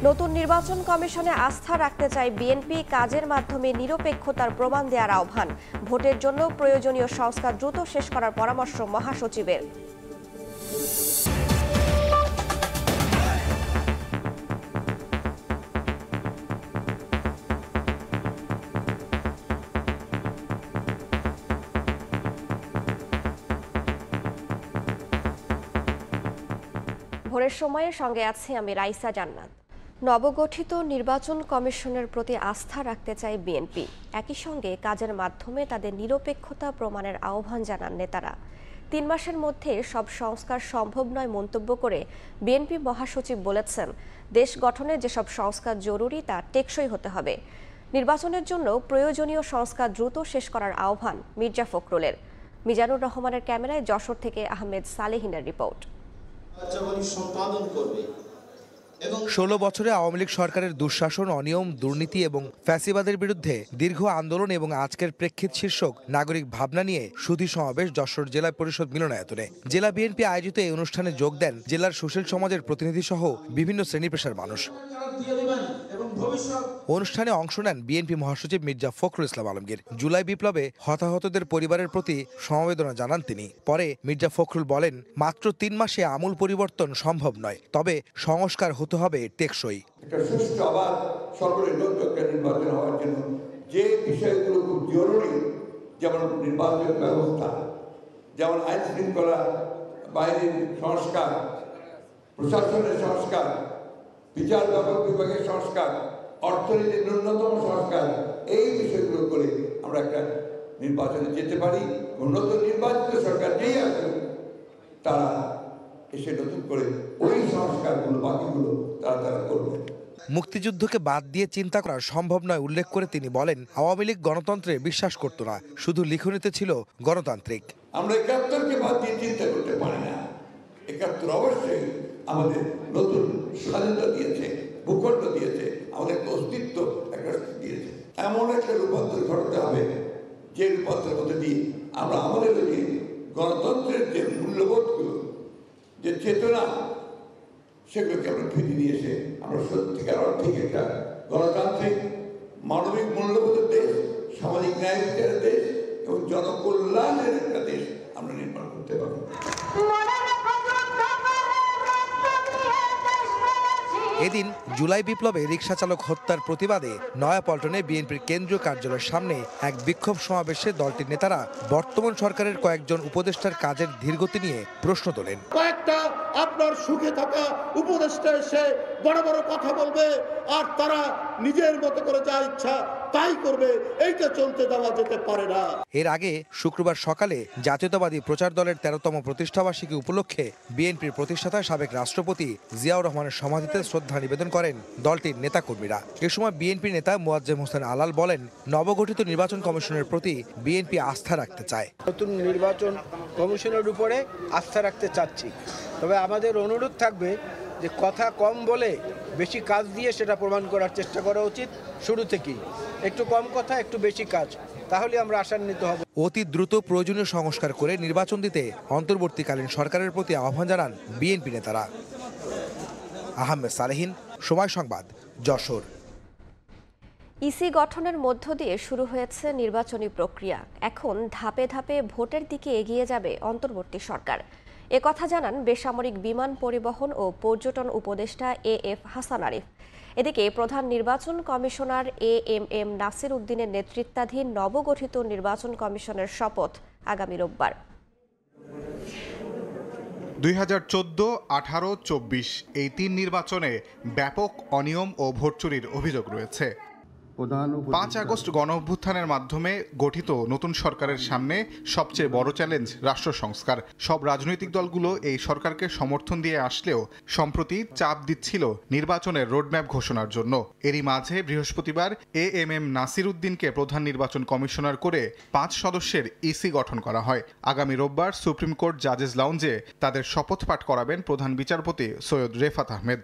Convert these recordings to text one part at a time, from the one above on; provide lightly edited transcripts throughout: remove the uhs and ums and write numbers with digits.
নতুন নির্বাচন কমিশনে আস্থা রাখতে চায় বিএনপি, কাজের মাধ্যমে নিরপেক্ষতার প্রমাণ দেওয়ার আহ্বান। ভোটের জন্য প্রয়োজনীয় সংস্কার দ্রুত শেষ করার পরামর্শ মহাসচিবের। ভোরের সময়ের সঙ্গে আছি আমি রাইসা জান্নাত। নবগঠিত নির্বাচন কমিশনের প্রতি আস্থা রাখতে চায় বিএনপি, একই সঙ্গে কাজের মাধ্যমে তাদের নিরপেক্ষতা প্রমাণের আহ্বান জানান নেতারা। ৩ মাসের মধ্যে সব সংস্কার সম্ভব নয় মন্তব্য করে বিএনপি মহাসচিব বলেছেন, দেশ গঠনে যেসব সংস্কার জরুরি তা টেকসই হতে হবে। নির্বাচনের জন্য প্রয়োজনীয় সংস্কার দ্রুত শেষ করার আহ্বান মির্জা ফখরুলের। মিজানুর রহমানের ক্যামেরায় যশোর থেকে আহমেদ সালেহিনের রিপোর্ট। ১৬ বছরে আওয়ামী লীগ সরকারের দুঃশাসন, অনিয়ম, দুর্নীতি এবং ফ্যাসিবাদের বিরুদ্ধে দীর্ঘ আন্দোলন এবং আজকের প্রেক্ষিত শীর্ষক নাগরিক ভাবনা নিয়ে সুধী সমাবেশ যশোর জেলা পরিষদ মিলনায়তনে। জেলা বিএনপি আয়োজিত এই অনুষ্ঠানে যোগ দেন জেলার সুশীল সমাজের প্রতিনিধি সহ বিভিন্ন শ্রেণী পেশার মানুষ। অনুষ্ঠানে অংশ নেন বিএনপি মহাসচিব মির্জা ফখরুল ইসলাম আলমগীর। জুলাই বিপ্লবে হতাহতদের পরিবারের প্রতি সমবেদনা জানান তিনি। পরে মির্জা ফখরুল বলেন, মাত্র ৩ মাসে আমূল পরিবর্তন সম্ভব নয়, তবে সংস্কার হতে হবে টেকসই। একটা সুষ্ঠু আবার সকলের লোকজনকে নির্বাচন হওয়ার জন্য যে বিষয়গুলো খুব জরুরি, যেমন নির্বাচন ব্যবস্থা, যেমন আইন শৃঙ্খলা বাহিনীর সংস্কার, প্রশাসনের সংস্কার, বিচার বিভাগের সংস্কার, অর্থনীতির ন্যূনতম সংস্কার, এই বিষয়গুলো করে আমরা একটা নির্বাচনে যেতে পারি। নতুন নির্বাচিত সরকার যেই আসুন, তারা এসে নতুন করে ওই সংস্কারগুলো বাকিগুলো তারা করবে। মুক্তিযুদ্ধকে বাদ দিয়ে চিন্তা করা সম্ভব নয় উল্লেখ করে তিনি বলেন, আওয়ামী লীগ গণতন্ত্রে বিশ্বাস করত না, শুধু লিখনিতে ছিল গণতান্ত্রিক। আমরা ৭১কে বাদ দিয়ে চিন্তা করতে পারি না। ৭১ অবশ্যই আমাদের নতুন স্বাধীনতা দিয়েছে, ভূখণ্ড দিয়েছে, আমাদের অস্তিত্ব একটা দিয়েছে। এমন একটা রূপান্তর ঘটাতে হবে যে রূপান্তরের মধ্যে দিয়ে আমরা আমাদের যে গণতন্ত্রের যে মূল্যবোধগুলো, যে চেতনা, সেগুলোকে আমরা ফিরিয়ে নিয়ে এসে আমরা সত্যিকার অর্থে একটা গণতান্ত্রিক মানবিক মূল্যবোধের দেশ, সামাজিক ন্যায় বিচারের দেশ এবং জনকল্যাণের একটা দেশ আমরা নির্মাণ করতে পারব। এদিন জুলাই বিপ্লবে রিকশা চালক হত্যার প্রতিবাদে নয়াপল্টনে বিএনপির কেন্দ্রীয় কার্যালয়ের সামনে এক বিক্ষোভ সমাবেশে দলটির নেতারা বর্তমান সরকারের কয়েকজন উপদেষ্টার কাজের ধীরগতি নিয়ে প্রশ্ন তোলেন। কয়েকটা আপনার সুখে থাকা উপদেষ্টা এসে বড় বড় কথা বলবে আর তারা নিজের মতো করে যা ইচ্ছা তাই করবে, এইটা চলতে দেওয়া যেতে পারে না। এর আগে শুক্রবার সকালে জাতীয়তাবাদী প্রচার দলের ১৩তম প্রতিষ্ঠাবার্ষিকী উপলক্ষে বিএনপির প্রতিষ্ঠাতা সাবেক রাষ্ট্রপতি জিয়াউর রহমানের সমাধিতে শ্রদ্ধা নিবেদন করেন দলটির নেতাকর্মীরা। এ সময় বিএনপি নেতা মোয়াজ্জেম হোসেন আলাল বলেন, নবগঠিত নির্বাচন কমিশনের প্রতি বিএনপি আস্থা রাখতে চায়। নতুন নির্বাচন কমিশনের উপরে আস্থা রাখতে চাচ্ছি, তবে আমাদের অনুরোধ থাকবে যে কথা কম বলে বেশি কাজ দিয়ে সেটা প্রমাণ করার চেষ্টা করা উচিত। শুরু থেকেই একটু কম কথা, একটু বেশি কাজ, তাহলে আমরা আশান্বিত হব। অতি দ্রুত প্রয়োজনীয় সংস্কার করে নির্বাচন দিতে অন্তর্বর্তীকালীন সরকারের প্রতি আহ্বান জানান বিএনপি নেতারা। আহমেদ সালেহিন, সময় সংবাদ, যশোর। ইসি গঠনের মধ্য দিয়ে শুরু হয়েছে নির্বাচনী প্রক্রিয়া। এখন ধাপে ধাপে ভোটের দিকে এগিয়ে যাবে অন্তর্বর্তী সরকার। একথা জানান বেসামরিক বিমান পরিবহন ও পর্যটন উপদেষ্টা এএফ হাসান আরিফ। এদিকে প্রধান নির্বাচন কমিশনার এএমএম নাসির উদ্দিনের নেতৃত্বাধীন নবগঠিত নির্বাচন কমিশনের শপথ আগামী রোববার। ২০১৪, ১৮, ২৪ এই ৩ নির্বাচনে ব্যাপক অনিয়ম ও ভোট চুরির অভিযোগ রয়েছে। ৫ আগস্ট গণঅভ্যুত্থানের মাধ্যমে গঠিত নতুন সরকারের সামনে সবচেয়ে বড় চ্যালেঞ্জ রাষ্ট্র সংস্কার। সব রাজনৈতিক দলগুলো এই সরকারকে সমর্থন দিয়ে আসলেও সম্প্রতি চাপ দিচ্ছিল নির্বাচনের রোডম্যাপ ঘোষণার জন্য। এরই মাঝে বৃহস্পতিবার এএমএম নাসির উদ্দিনকে প্রধান নির্বাচন কমিশনার করে ৫ সদস্যের ইসি গঠন করা হয়। আগামী রোববার সুপ্রিম কোর্ট জাজেস লাউঞ্জে তাদের শপথ পাঠ করাবেন প্রধান বিচারপতি সৈয়দ রেফাত আহমেদ।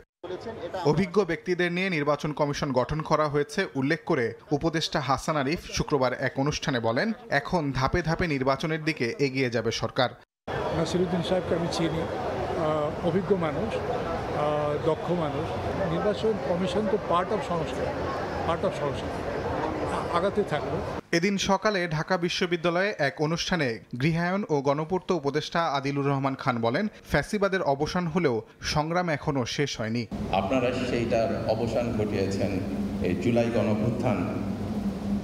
অভিজ্ঞ ব্যক্তিদের নিয়ে নির্বাচন কমিশন গঠন করা হয়েছে উল্লেখ করে উপদেষ্টা হাসান আরিফ শুক্রবার এক অনুষ্ঠানে বলেন, এখন ধাপে ধাপে নির্বাচনের দিকে এগিয়ে যাবে সরকার। নাসির উদ্দিন সাহেবকে আমি চিনি, অভিজ্ঞ মানুষ, দক্ষ মানুষ, নির্বাচন কমিশন তো পার্ট অফ সংস্কার, আগাতে থাকবে। এদিন সকালে ঢাকা বিশ্ববিদ্যালয়ে এক অনুষ্ঠানে গৃহায়ন ও গণপূর্ত উপদেষ্টা আদিলুর রহমান খান বলেন, ফ্যাসিবাদের অবসান হলেও সংগ্রাম এখনো শেষ হয়নি। আপনারা সেইটার অবসান ঘটিয়েছেন এই জুলাই গণঅভ্যুত্থান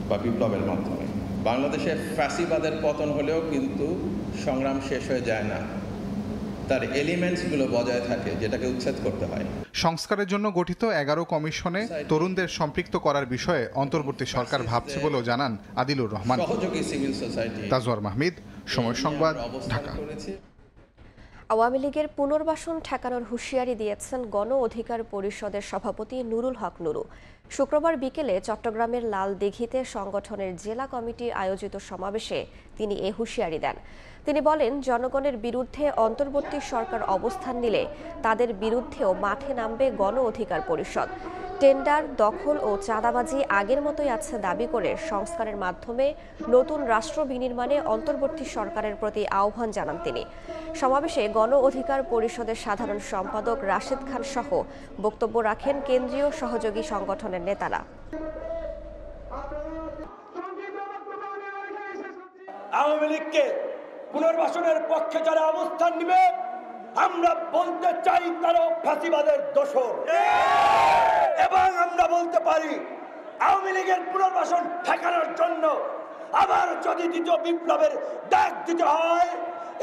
বা বিপ্লবের মাধ্যমে। বাংলাদেশের ফ্যাসিবাদের পতন হলেও কিন্তু সংগ্রাম শেষ হয়ে যায় না, তার এলিমেন্টসগুলো বজায় থাকে, যেটাকে উচ্ছেদ করতে হয়। সংস্কারের জন্য গঠিত 11 কমিশনে তরুণদের সম্পৃক্ত করার বিষয়ে অন্তর্বর্তী সরকার ভাবছে বলেও জানান আদিলুর রহমান। সহযোগী সিভিল সোসাইটি। তাজওয়ার মাহমিদ, সময় সংবাদ, ঢাকা। আওয়ামী লীগের পুনর্বাসন ঠেকানোর হুঁশিয়ারি দিয়েছেন গণ অধিকার পরিষদের সভাপতি নুরুল হক নুরু। শুক্রবার বিকেলে চট্টগ্রামের লালদিঘিতে সংগঠনের জেলা কমিটি আয়োজিত সমাবেশে তিনি এ হুঁশিয়ারি দেন। তিনি বলেন, জনগণের বিরুদ্ধে অন্তর্বর্তী সরকার অবস্থান নিলে তাদের বিরুদ্ধেও মাঠে নামবে গণ অধিকার পরিষদ। টেন্ডার, দখল ও চাঁদাবাজি আগের মতোই আছে দাবি করে সংস্কারের মাধ্যমে নতুন রাষ্ট্র বিনির্মাণে অন্তর্বর্তী সরকারের প্রতি আহ্বান জানান তিনি। সমাবেশে গণ অধিকার পরিষদের সাধারণ সম্পাদক রাশেদ খান সহ বক্তব্য রাখেন কেন্দ্রীয় সহযোগী সংগঠনের নেতারা। আওয়ামী লীগকে পুনর্বাসনের পক্ষে যারা অবস্থান নিবে, আমরা বলতে চাই তারা ফ্যাসিবাদের দোসর, এবং আমরা বলতে পারি আওয়ামী লীগের পুনর্বাসন ঠেকানোর জন্য আবার যদি দ্বিতীয় বিপ্লবের ডাক দিতে হয়,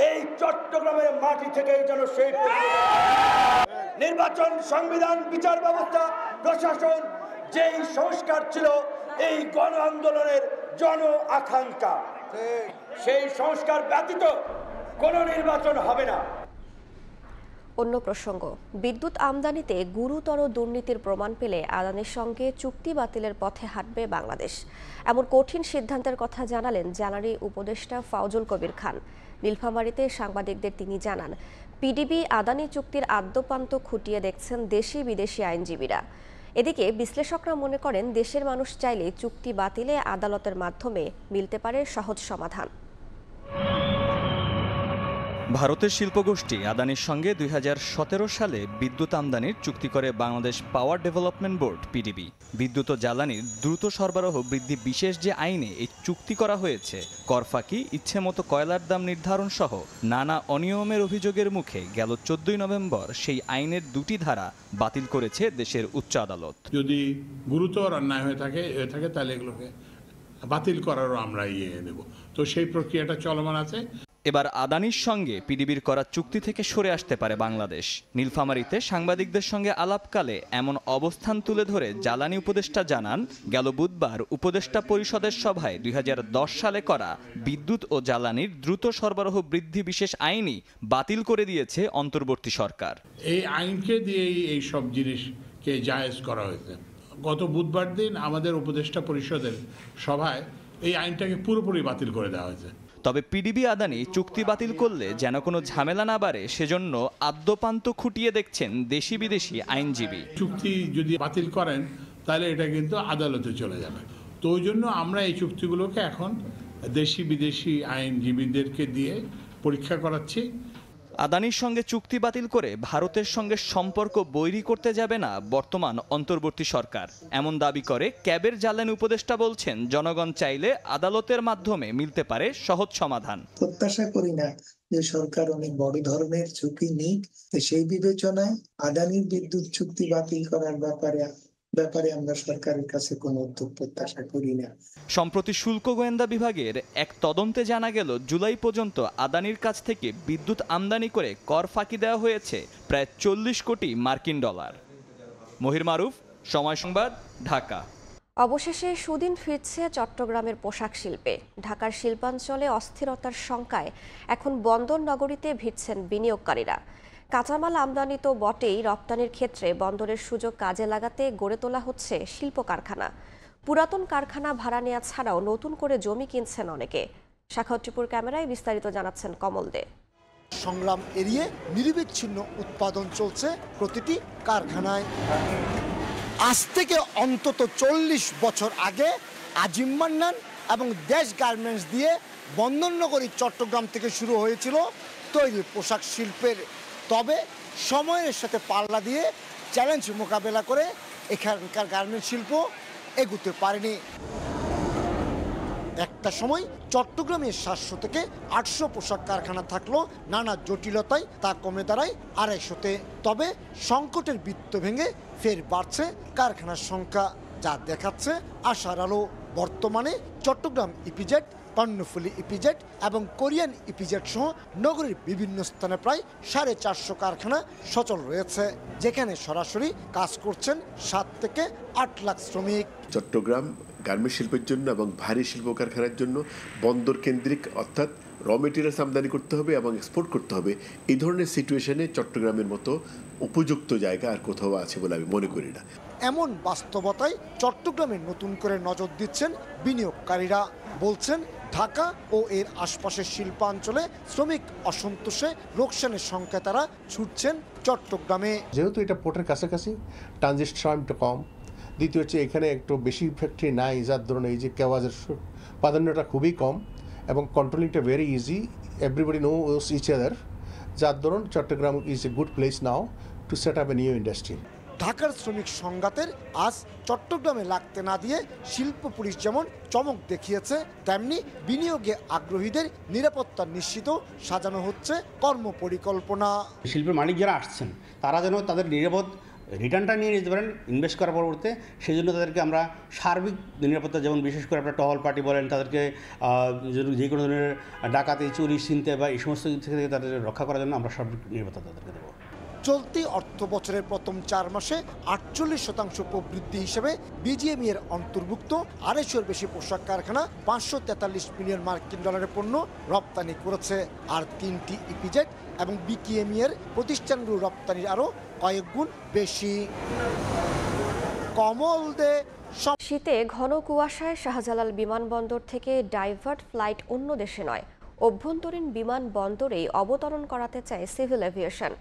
এই চট্টগ্রামের মাটি থেকেই যেন সেই নির্বাচন, সংবিধান, বিচার ব্যবস্থা, প্রশাসন, যেই সংস্কার ছিল এই গণ আন্দোলনের জন আকাঙ্ক্ষা, সেই সংস্কার ব্যতীত কোনো নির্বাচন হবে না। অন্য প্রসঙ্গ, বিদ্যুৎ আমদানিতে গুরুতর দুর্নীতির প্রমাণ পেলে আদানির সঙ্গে চুক্তি বাতিলের পথে হাঁটবে বাংলাদেশ। এমন কঠিন সিদ্ধান্তের কথা জানালেন জ্বালানি উপদেষ্টা ফাউজুল কবির খান। নীলফামারীতে সাংবাদিকদের তিনি জানান, পিডিবি আদানি চুক্তির আদ্যোপান্ত খুঁটিয়ে দেখছেন দেশি বিদেশি আইনজীবীরা। এদিকে বিশ্লেষকরা মনে করেন, দেশের মানুষ চাইলে চুক্তি বাতিলে আদালতের মাধ্যমে মিলতে পারে সহজ সমাধান। ভারতের শিল্পগোষ্ঠী আদানির সঙ্গে 2017 সালে বিদ্যুৎ আমদানির চুক্তি করে Bangladesh power development board PDB. বিদ্যুৎ ও জ্বালানির দ্রুত সরবরাহ বৃদ্ধি বিশেষ যে আইনে এই চুক্তি করা হয়েছে, করফাকি, ইচ্ছেমতো কয়লার দাম নির্ধারণ সহ নানা অনিয়মের অভিযোগের মুখে গেল 14 নভেম্বর সেই আইনের 2টি ধারা বাতিল করেছে দেশের উচ্চ আদালত। যদি গুরুতর অন্যায় হয়ে থাকে তাহলে এগুলোকে বাতিল করারও আমরা নেব। তো সেই প্রক্রিয়াটা চলমান আছে। এবার আদানির সঙ্গে পিডিবির করা চুক্তি থেকে সরে আসতে পারে বাংলাদেশ। নীলফামারীতে সাংবাদিকদের সঙ্গে আলাপকালে এমন অবস্থান তুলে ধরে জ্বালানি উপদেষ্টা জানান, গেল বুধবার উপদেষ্টা পরিষদের সভায় 2010 সালে করা বিদ্যুৎ ও জ্বালানির দ্রুত সরবরাহ বৃদ্ধি বিশেষ আইনই বাতিল করে দিয়েছে অন্তর্বর্তী সরকার। এই আইনকে দিয়েই এই সব জিনিসকে জায়েজ করা হয়েছে। গত বুধবার দিন আমাদের উপদেষ্টা পরিষদের সভায় এই আইনটাকে পুরোপুরি বাতিল করে দেওয়া হয়েছে। তবে পিডিবি আদানি চুক্তি বাতিল করলে যেন কোনো ঝামেলা না বাড়ে, সেজন্য আদ্যোপান্ত খুঁটিয়ে দেখছেন দেশি বিদেশি আইনজীবী। চুক্তি যদি বাতিল করেন তাহলে এটা কিন্তু আদালতে চলে যাবে। তো ওই জন্য আমরা এই চুক্তিগুলোকে এখন দেশি বিদেশি আইনজীবীদেরকে দিয়ে পরীক্ষা করাচ্ছি। আদানির সঙ্গে চুক্তি বাতিল করে ভারতের সঙ্গে সম্পর্ক বৈরী করতে যাবে না বর্তমান অন্তর্বর্তী সরকার, এমন দাবি করে ক্যাবের জ্বালানি উপদেষ্টা বলছেন, জনগণ চাইলে আদালতের মাধ্যমে মিলতে পারে সহজ সমাধান। প্রত্যাশা করি না যে সরকার অনেক বড় ধরনের ঝুঁকি নিক, সেই বিবেচনায় আদানির বিদ্যুৎ চুক্তি বাতিল করার ব্যাপারে আমরা সরকারের কাছে কোনো উদ্যোগ প্রত্যাশা করি না। সম্প্রতি শুল্ক গোয়েন্দা বিভাগের এক তদন্তে জানা গেল, জুলাই পর্যন্ত আদানির কাছ থেকে বিদ্যুৎ আমদানি করে কর ফাঁকি দেওয়া হয়েছে প্রায় 40 কোটি মার্কিন ডলার। মহির মারুফ, সময় সংবাদ, ঢাকা। অবশেষে সুদিন ফিরছে চট্টগ্রামের পোশাক শিল্পে। ঢাকার শিল্পাঞ্চলে অস্থিরতার শঙ্কায় এখন বন্দর নগরীতে ভিড়ছেন বিনিয়োগকারীরা। কাঁচামাল আমদানি তো বটেই, রপ্তানির ক্ষেত্রে বন্দরের সুযোগ কাজে লাগাতে গড়ে তোলা হচ্ছে শিল্প কারখানা। পুরাতন কারখানা ভাড়া নেওয়া ছাড়াও নতুন করে জমি কিনছেন অনেকে। শাখাউত্তিপুর ক্যামেরায় বিস্তারিত জানাচ্ছেন কমল দে। সংগ্রাম এড়িয়ে নিরবিচ্ছিন্ন উৎপাদন চলছে প্রতিটি কারখানায়। আজ থেকে অন্তত 40 বছর আগে আজিম মান্নান এবং দেশ গার্মেন্টস দিয়ে বন্দরনগরী চট্টগ্রাম থেকে শুরু হয়েছিল তৈরি পোশাক শিল্পের। তবে সময়ের সাথে পাল্লা দিয়ে চ্যালেঞ্জ মোকাবেলা করে এখানকার গার্মেন্টস শিল্প এগুতে পারেনি। একটা সময় চট্টগ্রামের 700 থেকে 800 পোশাক কারখানা থাকলেও নানা জটিলতায় তা কমে দাঁড়ায় 250-তে। তবে সংকটের বৃত্ত ভেঙে ফের বাড়ছে কারখানার সংখ্যা, যা দেখাচ্ছে আশার আলো। বর্তমানে চট্টগ্রাম ইপিজেড, কর্ণফুলী ইপিজেড এবং কোরিয়ান ইপিজেড সহ নগরীর বিভিন্ন স্থানে প্রায় 450 কারখানা সচল রয়েছে, যেখানে সরাসরি কাজ করছেন 7 থেকে 8 লাখ শ্রমিক। চট্টগ্রাম গার্মেন্টস শিল্পের জন্য এবং ভারী শিল্প কারখানার জন্য বন্দর কেন্দ্রিক, অর্থাৎ র মেটেরিয়ালস আমদানি করতে হবে এবং এক্সপোর্ট করতে হবে। এই ধরনের সিচুয়েশনে চট্টগ্রামের মতো উপযুক্ত জায়গা আর কোথাও আছে বলে আমি মনে করি না। এমন বাস্তবতায় চট্টগ্রামে নতুন করে নজর দিচ্ছেন বিনিয়োগকারীরা। বলছেন ঢাকা ও এর আশপাশের শিল্পাঞ্চলে শ্রমিক অসন্তোষে লোকসানের সংখ্যা তারা ছুটছেন চট্টগ্রামে। যেহেতু এটা পোর্টের কাছাকাছি, ট্রানজিট টাইমটা কম, দ্বিতীয় হচ্ছে এখানে একটু বেশি ফ্যাক্টরি নাই, যার ধরনের এই যে কেওয়াজের প্রাধান্যটা খুবই কম এবং কন্ট্রোলিংটা very easy, everybody knows each other, যার ধরুন Chittagong is a good place now to set up a new industry. ঢাকার শ্রমিক সংঘাতের আজ চট্টগ্রামে লাগতে না দিয়ে শিল্প পুলিশ যেমন চমক দেখিয়েছে, তেমনি বিনিয়োগে আগ্রহীদের নিরাপত্তা নিশ্চিত সাজানো হচ্ছে কর্মপরিকল্পনা। শিল্পের মালিক যারা আসছেন তারা যেন তাদের নিরাপদ রিটার্নটা নিয়ে নিতে পারেন ইনভেস্ট করার পরবর্তীতে। সেই জন্য তাদেরকে আমরা সার্বিক নিরাপত্তা, যেমন বিশেষ করে আপনার টহল পার্টি বলেন, তাদেরকে যে কোনো ধরনের ডাকাতি, চুরি, ছিনতাই বা এই সমস্ত দিক থেকে তাদের রক্ষা করার জন্য আমরা সার্বিক নিরাপত্তা তাদেরকে দেবো। চলতি অর্থ বছরের প্রথম 4 মাসে 48% প্রবৃদ্ধি হিসেবে বিজিএমই এর অন্তর্ভুক্ত 250-এর বেশি পোশাক কারখানা 543 মিলিয়ন মার্কিন ডলারের পণ্য রপ্তানি করেছে। আর 3টি ইপিজেড এবং বিকেএমই এর প্রতিষ্ঠানগুলো রপ্তানির আরও কয়েক গুণ বেশি। কমল দে। শীতে ঘন কুয়াশায় শাহজালাল বিমানবন্দর থেকে ডাইভার্ট ফ্লাইট অন্য দেশে নয়, অভ্যন্তরীণ বিমানবন্দরেই অবতরণ করাতে চায় সিভিল এভিয়েশন।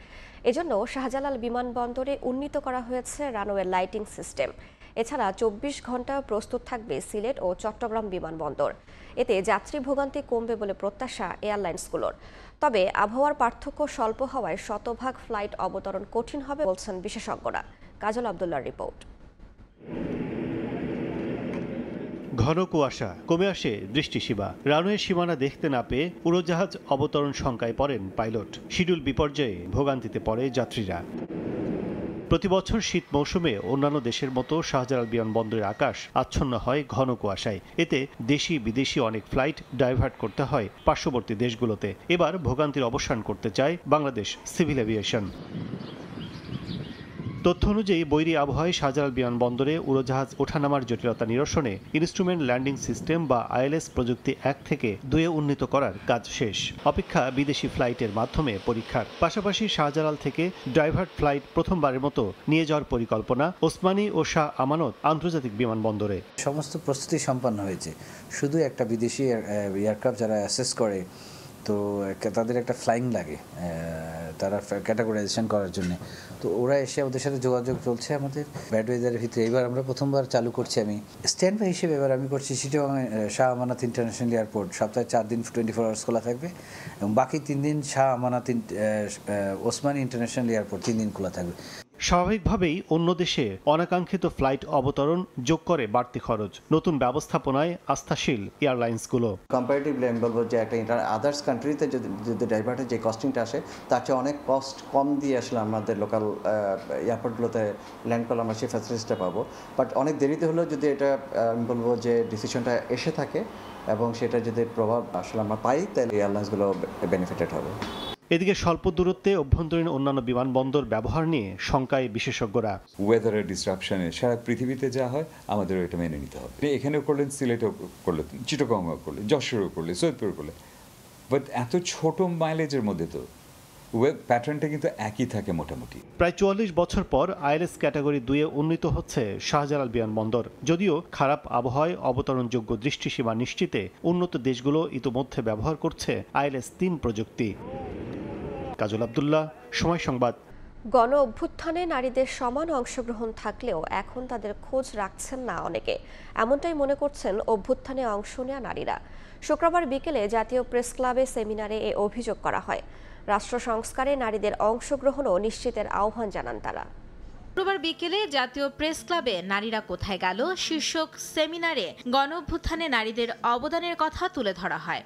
এজন্য শাহজালাল বিমানবন্দরে উন্নীত করা হয়েছে রানওয়ে লাইটিং সিস্টেম। এছাড়া 24 ঘন্টা প্রস্তুত থাকবে সিলেট ও চট্টগ্রাম বিমানবন্দর। এতে যাত্রী ভোগান্তি কমবে বলে প্রত্যাশা এয়ারলাইন্সগুলোর। তবে আবহাওয়ার পার্থক্য স্বল্প হওয়ায় শতভাগ ফ্লাইট অবতরণ কঠিন হবে বলছেন বিশেষজ্ঞরা। কাজল আব্দুল্লাহর রিপোর্ট। ঘন কুয়াশা, কমে আসে দৃষ্টিসীমা। রানওয়ে সীমানা দেখতে না পেয়ে উড়োজাহাজ অবতরণ শঙ্কায় পড়েন পাইলট। শিডিউল বিপর্যয়ে ভোগান্তিতে পড়ে যাত্রীরা। প্রতি বছর শীত মৌসুমে অন্যান্য দেশের মতো শাহজালাল বিমানবন্দরের আকাশ আচ্ছন্ন হয় ঘন কুয়াশায়। এতে দেশি বিদেশি অনেক ফ্লাইট ডাইভার্ট করতে হয় পার্শ্ববর্তী দেশগুলোতে। এবার ভোগান্তির অবসান করতে চায় বাংলাদেশ সিভিল এভিয়েশন। তথ্য অনুযায়ী বৈরী আবহাওয়ায় শাহজালাল বিমানবন্দরে উড়োজাহাজ ওঠানামার জটিলতা নিরসনে ইনস্ট্রুমেন্ট ল্যান্ডিং সিস্টেম বা আইএলএস প্রযুক্তি 1 থেকে 2-এ উন্নীত করার কাজ শেষ। অপেক্ষা বিদেশি ফ্লাইটের মাধ্যমে পরীক্ষার। পাশাপাশি শাহজালাল থেকে ডাইভার্ট ফ্লাইট প্রথমবারের মতো নিয়ে যাওয়ার পরিকল্পনা ওসমানী ও শাহ আমানত আন্তর্জাতিক বিমানবন্দরে। সমস্ত প্রস্তুতি সম্পন্ন হয়েছে, শুধু একটা বিদেশি এয়ারক্রাফট যারা অ্যাসেস করে, তো তাদের একটা ফ্লাইং লাগে তারা ক্যাটাগরাইজেশন করার জন্য, তো ওরা এসে ওদের সাথে যোগাযোগ চলছে আমাদের ব্যাড ওয়েদারের ভিতরে। এবার আমরা প্রথমবার চালু করছি, আমি স্ট্যান্ড বাই হিসেবে এবার আমি করছি চিটাগং শাহ আমানত ইন্টারন্যাশনাল এয়ারপোর্ট। সপ্তাহে 4 দিন 24 আওয়ার্স খোলা থাকবে এবং বাকি 3 দিন শাহ আমানত ওসমানী ইন্টারন্যাশনাল এয়ারপোর্ট 3 দিন খোলা থাকবে। স্বাভাবিকভাবেই অন্য দেশে অনাকাঙ্ক্ষিত ফ্লাইট অবতরণ যোগ করে বাড়তি খরচ। নতুন ব্যবস্থাপনায় আস্থাশীল এয়ারলাইন্সগুলো। কম্পারেটিভলি আমি বলবো যে একটা আদার্স কান্ট্রিতে যদি ডাইভার্টের যে কস্টিংটা আসে তার চেয়ে অনেক কস্ট কম দিয়ে আসলে আমাদের লোকাল এয়ারপোর্টগুলোতে ল্যান্ড করলে আমরা সেই ফ্যাসিলিটিসটা পাবো। বাট অনেক দেরিতে হলেও যদি এটা আমি বলবো যে ডিসিশনটা এসে থাকে এবং সেটা যদি প্রভাব আসলে আমরা পাই, তাহলে এয়ারলাইন্সগুলো বেনিফিটেড হবে। এদিকে স্বল্প দূরত্বে অভ্যন্তরীণ অন্যান্য বিমানবন্দর ব্যবহার নিয়ে শঙ্কায় বিশেষজ্ঞরা। ওয়েদারের ডিসরাপশনে সারা পৃথিবীতে যা হয় আমাদের এটা মেনে নিতে হবে। এখানেও করলেন, সিলেটেও করলেন, চিটাগংও করলেন, যশোরেও করলেন, সৈয়দপুর করলেন, বাট এত ছোট মাইলেজের মধ্যে তো ওয়েব প্যাটার্নটা কিন্তু একই থাকে মোটামুটি। প্রায় 44 বছর পর আইএলএস ক্যাটাগরি 2-এ উন্নীত হচ্ছে শাহজালাল বিমানবন্দর। যদিও খারাপ আবহাওয়ায় অবতরণযোগ্য দৃষ্টিসীমা নিশ্চিতে উন্নত দেশগুলো ইতোমধ্যে ব্যবহার করছে আইএলএস 3 প্রযুক্তি। কাজল আব্দুল্লাহ, সময় সংবাদ। গণ অভ্যুত্থানে নারীদের সমান অংশগ্রহণ থাকলেও এখন তাদের খোঁজ রাখছেন না অনেকে, এমনটাই মনে করছেন অভ্যুত্থানে অংশ নেওয়া নারীরা। শুক্রবার বিকেলে জাতীয় প্রেস ক্লাবে সেমিনারে এ অভিযোগ করা হয়। রাষ্ট্র সংস্কারে নারীদের অংশগ্রহণও নিশ্চিতের আহ্বান জানান তারা। শুক্রবার বিকেলে জাতীয় প্রেস ক্লাবে নারীরা কোথায় গেল শীর্ষক সেমিনারে গণঅভ্যুত্থানে নারীদের অবদানের কথা তুলে ধরা হয়।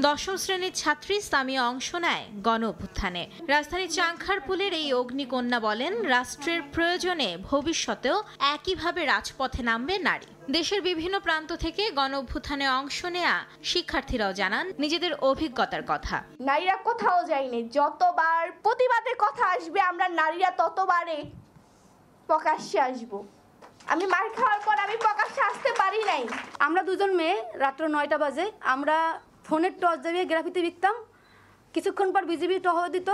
10ম শ্রেণীর ছাত্রী সামিয়া অংশ নেয় গণঅভ্যুত্থানে। রাজধানীর চাংখারপুলের এই অগ্নিকন্যা বলেন, রাষ্ট্রের প্রয়োজনে ভবিষ্যতেও একইভাবে রাজপথে নামবে নারী। দেশের বিভিন্ন প্রান্ত থেকে গণঅভ্যুত্থানে অংশ নেয়া শিক্ষার্থীরাও জানান নিজেদের অভিজ্ঞতার কথা। নারীরা কোথাও যায়নি, যতবার প্রতিবাদের কথা আসবে আমরা নারীরা ততবারে প্রকাশ্যে আসব। আমি মার খাওয়ার পর আমি প্রকাশ্যে আসতে পারি নাই। আমরা দুজন মেয়ে রাত্র 9টা বাজে আমরা ফোনের টর্চ জ্বালিয়ে গ্রাফিতি লিখতাম। কিছুক্ষণ পর বিজিবি টহল দিত।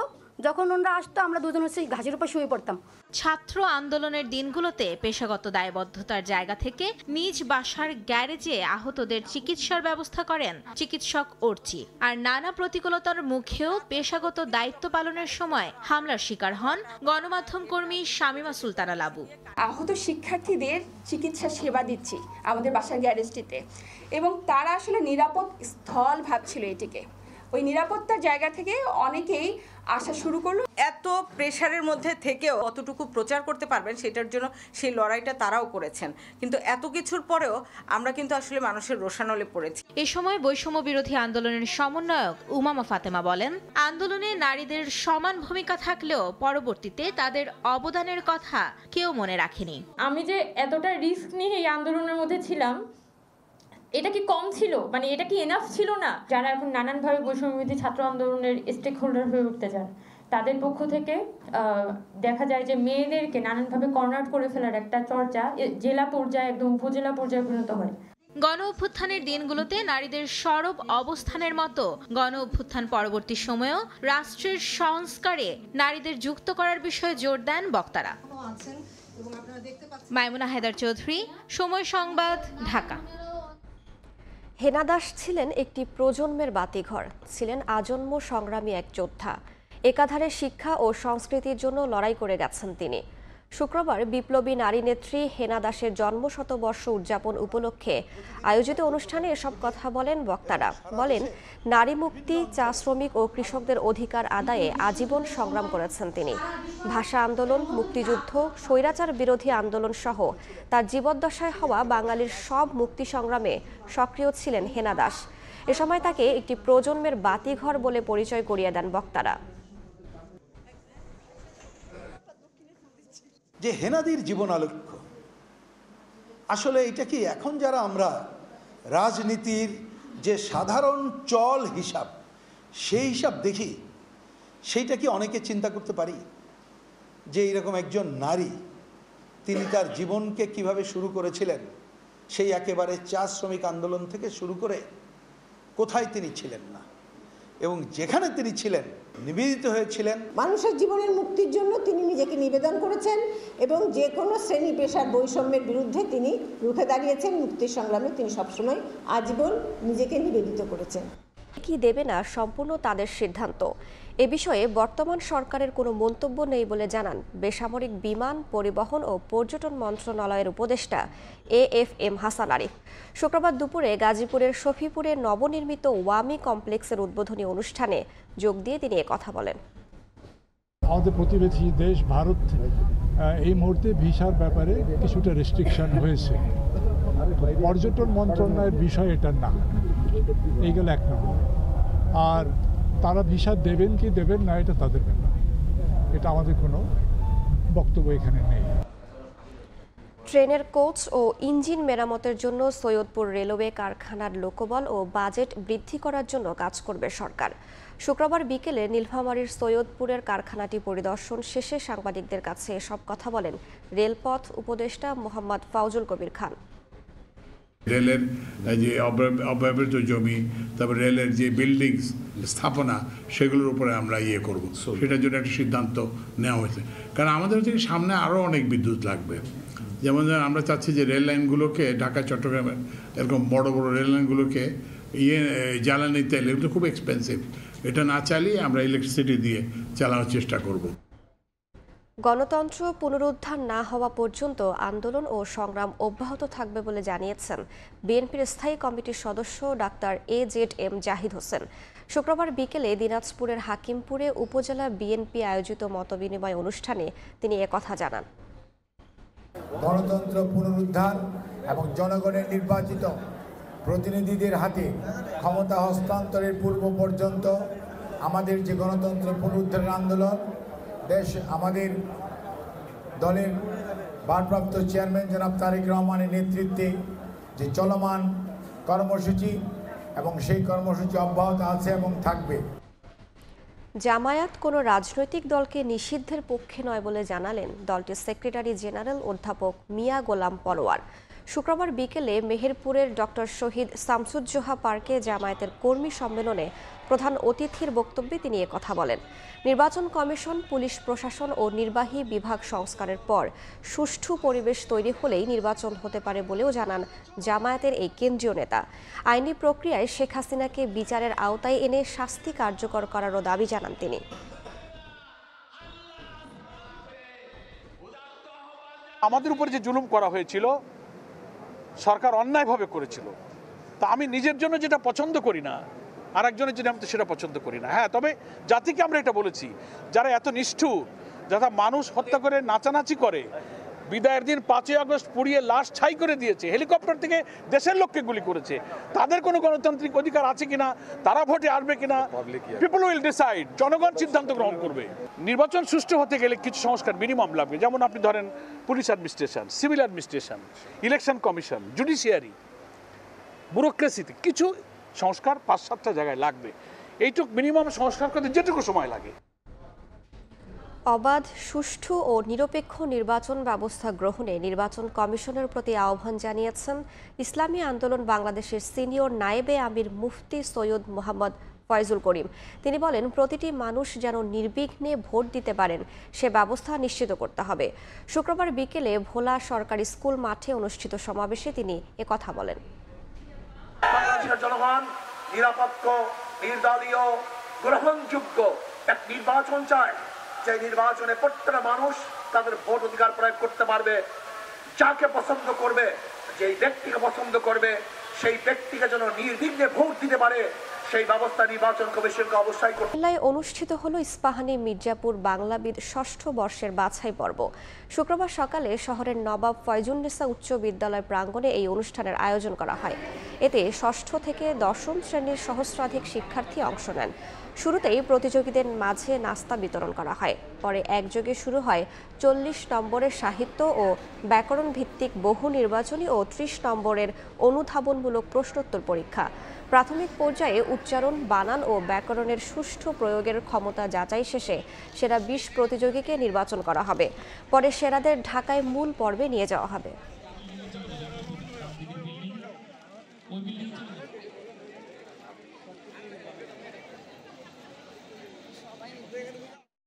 যখন ওনারা আসতো আমরা দুজন হচ্ছে ঘাসের উপর শুয়ে পড়তাম। ছাত্র আন্দোলনের দিনগুলোতে পেশাগত দায়বদ্ধতার জায়গা থেকে নিজ বাসার গ্যারেজে আহতদের চিকিৎসার ব্যবস্থা করেন চিকিৎসক অর্চি। আর নানা প্রতিকূলতার মুখেও পেশাগত দায়িত্ব পালনের সময় হামলার শিকার হন গণমাধ্যম কর্মী শামিমা সুলতানা লাবু। আহত শিক্ষার্থীদের চিকিৎসা সেবা দিচ্ছি আমাদের বাসার গ্যারেজটিতে, এবং তারা আসলে নিরাপদ স্থল ভাবছিল এটিকে। ওই নিরাপত্তার জায়গা থেকে অনেকেই আসা শুরু করলো। এত প্রেশারের মধ্যে থেকেও কতটুকু প্রচার করতে পারবেন সেটার জন্য সেই লড়াইটা তারাও করেছেন। কিন্তু এত কিছুর পরেও আমরা কিন্তু আসলে মানুষের রোষানলে পড়েছি। এ সময় বৈষম্য বিরোধী আন্দোলনের সমন্বয়ক উমামা ফাতেমা বলেন, আন্দোলনে নারীদের সমান ভূমিকা থাকলেও পরবর্তীতে তাদের অবদানের কথা কেউ মনে রাখেনি। আমি যে এতটা রিস্ক নিয়ে এই আন্দোলনের মধ্যে ছিলাম, এটা কি কম ছিল? মানে এটা কি এনাফ ছিল না? যারা এখন নানানভাবে বৈষম্যবিরোধী ছাত্র আন্দোলনের স্টেক হোল্ডার হয়ে উঠতে চান, তাদের পক্ষ থেকে দেখা যায় যে মেয়েদেরকে নানানভাবে কর্নার করে ফেলার একটা চর্চা জেলা পর্যায়ে একদম উপজেলা পর্যায়ে পরিণত হয়। গণ অভ্যুত্থানের দিনগুলোতে নারীদের সরব অবস্থানের মতো গণ অভ্যুত্থান পরবর্তী সময়েও রাষ্ট্রের সংস্কারে নারীদের যুক্ত করার বিষয়ে জোর দেন বক্তারা। মাইমুনা হায়দার চৌধুরী, সময় সংবাদ, ঢাকা। হেনা দাস ছিলেন একটি প্রজন্মের বাতিঘর, ছিলেন আজন্ম সংগ্রামী এক যোদ্ধা। একাধারে শিক্ষা ও সংস্কৃতির জন্য লড়াই করে গেছেন তিনি। শুক্রবার বিপ্লবী নারী নেত্রী হেনা দাসের জন্মশতবর্ষ উদযাপন উপলক্ষে আয়োজিত অনুষ্ঠানে এসব কথা বলেন বক্তারা। বলেন, নারী মুক্তি, চা শ্রমিক ও কৃষকদের অধিকার আদায়ে আজীবন সংগ্রাম করেছেন তিনি। ভাষা আন্দোলন, মুক্তিযুদ্ধ, স্বৈরাচার বিরোধী আন্দোলন সহ তার জীবদ্দশায় হওয়া বাঙালির সব মুক্তি সংগ্রামে সক্রিয় ছিলেন হেনা দাস। এ সময় তাকে একটি প্রজন্মের বাতিঘর বলে পরিচয় করিয়ে দেন বক্তারা। যে হেনাদির জীবন আলোক্য, আসলে এটা কি এখন যারা আমরা রাজনীতির যে সাধারণ চল হিসাব সেই হিসাব দেখি, সেইটা কি অনেকে চিন্তা করতে পারি যে এইরকম একজন নারী তিনি তার জীবনকে কিভাবে শুরু করেছিলেন, সেই একেবারে চা শ্রমিক আন্দোলন থেকে শুরু করে কোথায় তিনি ছিলেন না, এবং যেখানে তিনি ছিলেন নিবেদিত হয়েছিলেন। মানুষের জীবনের মুক্তির জন্য তিনি নিজেকে নিবেদন করেছেন এবং যে কোনো শ্রেণী পেশার বৈষম্যের বিরুদ্ধে তিনি রুখে দাঁড়িয়েছেন। মুক্তির সংগ্রামে তিনি সবসময় আজীবন নিজেকে নিবেদিত করেছেন। কি দেবে না সম্পূর্ণ তাদের সিদ্ধান্ত। এ বিষয়ে বর্তমান সরকারের কোনো মন্তব্য নেই বলে জানান বেসামরিক বিমান পরিবহন ও পর্যটন মন্ত্রণালয়ের উপদেষ্টা AFM হাসান আরিফ। শুক্রবার দুপুরে গাজীপুরের শফিপুরে নবনির্মিত ওয়ামি কমপ্লেক্সের উদ্বোধনী অনুষ্ঠানে যোগ দিয়ে তিনি কথা বলেন। আমাদের প্রতিবেশী দেশ ভারত এই মুহূর্তে ভিসার ব্যাপারে কিছুটা রেস্ট্রিকশন হয়েছে। পর্যটন মন্ত্রণালয়ের বিষয় এটা না, এইগুলো এক নম্বর। আর তারা ভিসা দেবেন কি দেবেন না এটা তাদের ব্যাপার, এটা আমাদের কোনো বক্তব্য এখানে নেই। ট্রেনের কোচ ও ইঞ্জিন মেরামতের জন্য সৈয়দপুর রেলওয়ে কারখানার লোকবল ও বাজেট বৃদ্ধি করার জন্য কাজ করবে সরকার। শুক্রবার বিকেলে নীলফামারীর সৈয়দপুরের কারখানাটি পরিদর্শন শেষে সাংবাদিকদের কাছে এসব কথা বলেন রেলপথ উপদেষ্টা মোহাম্মদ ফাউজুল কবির খান। রেলের যে অব্যবহৃত জমি, তারপর রেলের যে বিল্ডিংস স্থাপনা, সেগুলোর উপরে আমরা করব, সেটার জন্য একটা সিদ্ধান্ত নেওয়া হয়েছে। কারণ আমাদের হচ্ছে সামনে আরও অনেক বিদ্যুৎ লাগবে। যেমন আমরা চাচ্ছি যে রেল লাইনগুলোকে, ঢাকা চট্টগ্রামে এরকম বড় বড় রেল লাইনগুলোকে জ্বালানি তেল এগুলো খুব এক্সপেন্সিভ, এটা না চালিয়ে আমরা ইলেকট্রিসিটি দিয়ে চালানোর চেষ্টা করব। গণতন্ত্র পুনরুদ্ধার না হওয়া পর্যন্ত আন্দোলন ও সংগ্রাম অব্যাহত থাকবে বলে জানিয়েছেন বিএনপির স্থায়ী কমিটির সদস্য ডাক্তার AZM জাহিদ হোসেন। শুক্রবার বিকেলে দিনাজপুরের হাকিমপুরে উপজেলা বিএনপি আয়োজিত মতবিনিময় অনুষ্ঠানে তিনি একথা জানান। গণতন্ত্র পুনরুদ্ধার এবং জনগণের নির্বাচিত প্রতিনিধিদের হাতে ক্ষমতা হস্তান্তরের পূর্ব পর্যন্ত আমাদের যে গণতন্ত্র পুনরুদ্ধারের আন্দোলন, দেশ আমাদের দলের ভারপ্রাপ্ত চেয়ারম্যান জনাব তারেক রহমানের নেতৃত্বে যে চলমান কর্মসূচি এবং সেই কর্মসূচি অব্যাহত আছে এবং থাকবে। জামায়াত কোনো রাজনৈতিক দলকে নিষিদ্ধের পক্ষে নয় বলে জানালেন দলটির সেক্রেটারি জেনারেল অধ্যাপক মিয়া গোলাম পরোয়ার। শুক্রবার বিকেলে মেহেরপুরের ডক্টর শহীদ শামসুজ্জোহা পার্কে জামায়াতের কর্মী সম্মেলনে প্রধান অতিথির বক্তব্যে তিনি একথা বলেন। নির্বাচন কমিশন, পুলিশ প্রশাসন ও নির্বাহী বিভাগ সংস্কারের পর সুষ্ঠু পরিবেশ তৈরি হলেই নির্বাচন হতে পারে বলেও জানান জামায়াতের এই কেন্দ্রীয় নেতা। আইনি প্রক্রিয়ায় শেখ হাসিনাকে বিচারের আওতায় এনে শাস্তি কার্যকর করারও দাবি জানান তিনি। আমাদের উপর যে জুলুম করা হয়েছিল, সরকার অন্যায়ভাবে করেছিল, তা আমি নিজের জন্য যেটা পছন্দ করি না, আর একজনের জন্য আমি তো সেটা পছন্দ করি না। হ্যাঁ, তবে জাতিকে আমরা এটা বলেছি, যারা এত নিষ্ঠুর, যারা মানুষ হত্যা করে নাচানাচি করে, বিদায়ের দিন 5ই আগস্ট পুড়িয়ে লাশ ছাই করে দিয়েছে, হেলিকপ্টার থেকে দেশের লোককে গুলি করেছে, তাদের কোনো গণতান্ত্রিক অধিকার আছে কিনা, তারা ভোটে আসবে কিনা, পিপল উইল ডিসাইড, জনগণ সিদ্ধান্ত গ্রহণ করবে। নির্বাচন সুষ্ঠু হতে গেলে কিছু সংস্কার মিনিমাম লাগবে, যেমন আপনি ধরেন police administration, civil administration, election commission, judiciary, ব্যুরোক্রেসিতে কিছু সংস্কার 5-7টা জায়গায় লাগবে। এইটুকু মিনিমাম সংস্কার করতে যেটুকু সময় লাগে। অবাধ, সুষ্ঠু ও নিরপেক্ষ নির্বাচন ব্যবস্থা গ্রহণে নির্বাচন কমিশনের প্রতি আহ্বান জানিয়েছেন ইসলামী আন্দোলন বাংলাদেশের সিনিয়র নায়েবে আমির মুফতি সৈয়দ মোহাম্মদ ফয়জুল করিম। তিনি বলেন, প্রতিটি মানুষ যেন নির্বিঘ্নে ভোট দিতে পারেন সে ব্যবস্থা নিশ্চিত করতে হবে। শুক্রবার বিকেলে ভোলা সরকারি স্কুল মাঠে অনুষ্ঠিত সমাবেশে তিনি একথা বলেন। বাংলাদেশের জনগণ নিরপেক্ষ, নির্দলীয়, গ্রহণযোগ্য এক নির্বাচন চায়, যে নির্বাচনে প্রত্যেকটা মানুষ তাদের ভোট অধিকার প্রয়োগ করতে পারবে, যাকে পছন্দ করবে, যেই ব্যক্তিকে পছন্দ করবে সেই ব্যক্তিকে যেন নির্বিঘ্নে ভোট দিতে পারে সেই ব্যবস্থা নির্বাচন কমিশনকে অবশ্যই করতে। জেলায় অনুষ্ঠিত হলো ইস্পাহানি মির্জাপুর বাংলাবিদ ষষ্ঠ বর্ষের বাছাই পর্ব। শুক্রবার সকালে শহরের নবাব ফয়জুন্নেসা উচ্চ বিদ্যালয় প্রাঙ্গণে এই অনুষ্ঠানের আয়োজন করা হয়। এতে ষষ্ঠ থেকে দশম শ্রেণীর সহস্রাধিক শিক্ষার্থী অংশ নেন। শুরুতেই প্রতিযোগীদের মাঝে নাস্তা বিতরণ করা হয়। পরে একযোগে শুরু হয় 40 নম্বরের সাহিত্য ও ব্যাকরণ ভিত্তিক বহু নির্বাচনী ও 30 নম্বরের অনুধাবনমূলক প্রশ্নোত্তর পরীক্ষা। প্রাথমিক পর্যায়ে উচ্চারণ, বানান ও ব্যাকরণের সুষ্ঠু প্রয়োগের ক্ষমতা যাচাই শেষে সেরা 20 প্রতিযোগীকে নির্বাচন করা হবে। পরে সেরাদের ঢাকায় মূল পর্বে নিয়ে যাওয়া হবে।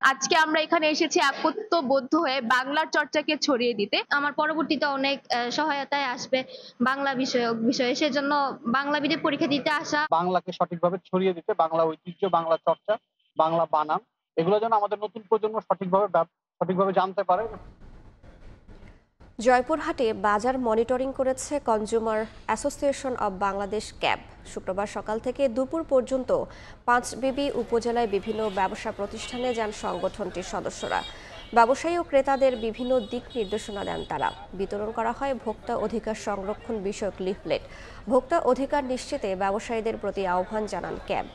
আজকে আমরা এখানে এসেছি একত্রবদ্ধ হয়ে বাংলার চর্চাকে ছড়িয়ে দিতে। আমার পরবর্তীতে অনেক সহায়তায় আসবে বাংলা বিষয়ে, সেজন্য বাংলাবিদে পরীক্ষা দিতে আসা। বাংলাকে সঠিকভাবে ছড়িয়ে দিতে, বাংলা ঐতিহ্য, বাংলা চর্চা, বাংলা বানান, এগুলো যেন আমাদের নতুন প্রজন্ম সঠিকভাবে জানতে পারে। জয়পুরহাটে বাজার মনিটরিং করেছে consumer association of Bangladesh cab. শুক্রবার সকাল থেকে দুপুর পর্যন্ত পাঁচবিবি উপজেলায় বিভিন্ন ব্যবসা প্রতিষ্ঠানে যান সংগঠনটির সদস্যরা। ব্যবসায়ী ও ক্রেতাদের বিভিন্ন দিক নির্দেশনা দেন তারা। বিতরণ করা হয় ভোক্তা অধিকার সংরক্ষণ বিষয়ক লিফলেট। ভোক্তা অধিকার নিশ্চিতে ব্যবসায়ীদের প্রতি আহ্বান জানান ক্যাব।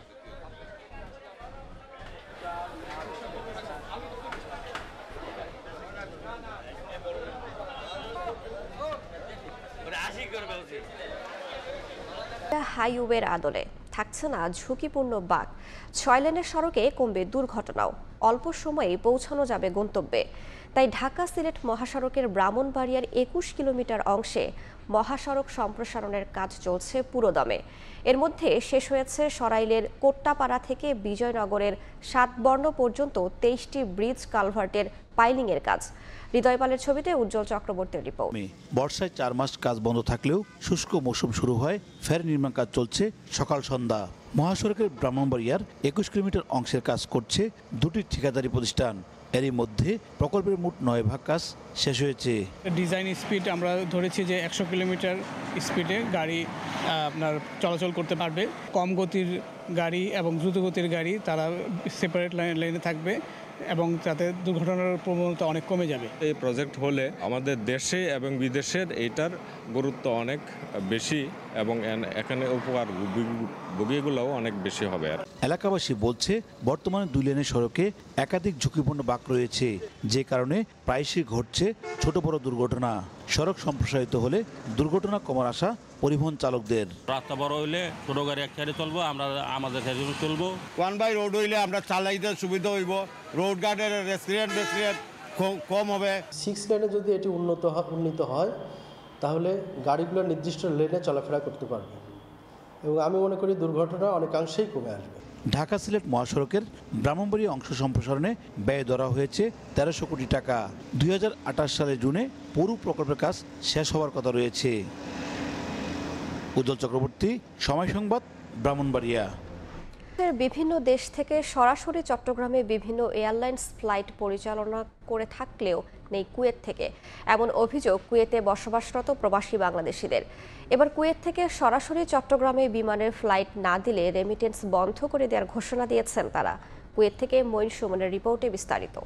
হাইওয়ের আদলে থাকছে না ঝুঁকিপূর্ণ বাঁক। 6 লেনের সড়কে কমবে দুর্ঘটনাও, অল্প সময়ে পৌঁছানো যাবে গন্তব্যে। তাই ঢাকা সিলেট মহাসড়কের ব্রাহ্মণবাড়িয়ার 21 কিলোমিটার অংশে মহাসড়ক সম্প্রসারণের কাজ চলছে পুরোদমে। এর মধ্যে শেষ হয়েছে সরাইলের কোট্টাপাড়া থেকে বিজয়নগরের 7 বর্ণ পর্যন্ত 23টি ব্রিজ কালভার্টের পাইলিংয়ের কাজ। হৃদয় পালের ছবিতে উজ্জ্বল চক্রবর্তীর রিপোর্ট। বর্ষায় 4 মাস কাজ বন্ধ থাকলেও শুষ্ক মৌসুম শুরু হয়, ফের নির্মাণ কাজ চলছে সকাল সন্ধ্যা। মহাসড়কের ব্রাহ্মণবাড়িয়ার 21 কিলোমিটার অংশের কাজ করছে দুটি ঠিকাদারি প্রতিষ্ঠান। এরই মধ্যে প্রকল্পের মোট 9 ভাগ কাজ শেষ হয়েছে। ডিজাইন স্পিড আমরা ধরেছি যে 100 কিলোমিটার স্পিডে গাড়ি আপনার চলাচল করতে পারবে। কম গতির গাড়ি এবং দ্রুত গতির গাড়ি তারা সেপারেট লাইনে থাকবে এবং তাতে দুর্ঘটনার প্রবণতা অনেক কমে যাবে। এই প্রজেক্ট হলে আমাদের দেশে এবং বিদেশের এইটার গুরুত্ব অনেক বেশি এবং এখানে উপকার ভোগীগুলোও অনেক বেশি হবে। এলাকাবাসী বলছে বর্তমানে 2 লেনের সড়কে একাধিক ঝুঁকিপূর্ণ বাঁক রয়েছে, যে কারণে প্রায়শই ঘটছে ছোট বড় দুর্ঘটনা। সড়ক সম্প্রসারিত হলে দুর্ঘটনা কমার আশা পরিবহন চালকদের। রাস্তা বড় হইলে ছোট গাড়ি এক সাইডে চলবো, আমরা আমাদের সাইডে চলবো। 1 বাই রোড হইলে আমরা চালাইতে সুবিধা হইব, রোড গার্ডের রেস্টুরেন্ট কম হবে। 6 লেনে যদি এটি উন্নীত হয় তাহলে গাড়িগুলো নির্দিষ্ট লেনে চলাফেরা করতে পারবে এবং আমি মনে করি দুর্ঘটনা অনেকাংশেই কমে আসবে। ঢাকা সিলেট মহাসড়কের ব্রাহ্মণবাড়িয়া অংশ সম্প্রসারণে ব্যয় ধরা হয়েছে 1300 কোটি টাকা। 2028 সালের জুনে পুরো প্রকল্পের কাজ শেষ হওয়ার কথা রয়েছে। উজ্জ্বল চক্রবর্তী, সময় সংবাদ, ব্রাহ্মণবাড়িয়া। বিভিন্ন দেশ থেকে সরাসরি চট্টগ্রামে বিভিন্ন এয়ারলাইন্স ফ্লাইট পরিচালনা করে থাকলেও নেই কুয়েত থেকে, এমন অভিযোগ কুয়েতে বসবাসরত প্রবাসী বাংলাদেশিদের। এবার কুয়েত থেকে সরাসরি চট্টগ্রামে বিমানের ফ্লাইট না দিলে রেমিটেন্স বন্ধ করে দেওয়ার ঘোষণা দিয়েছেন তারা। কুয়েত থেকে মঈন সুমনের রিপোর্টে বিস্তারিত।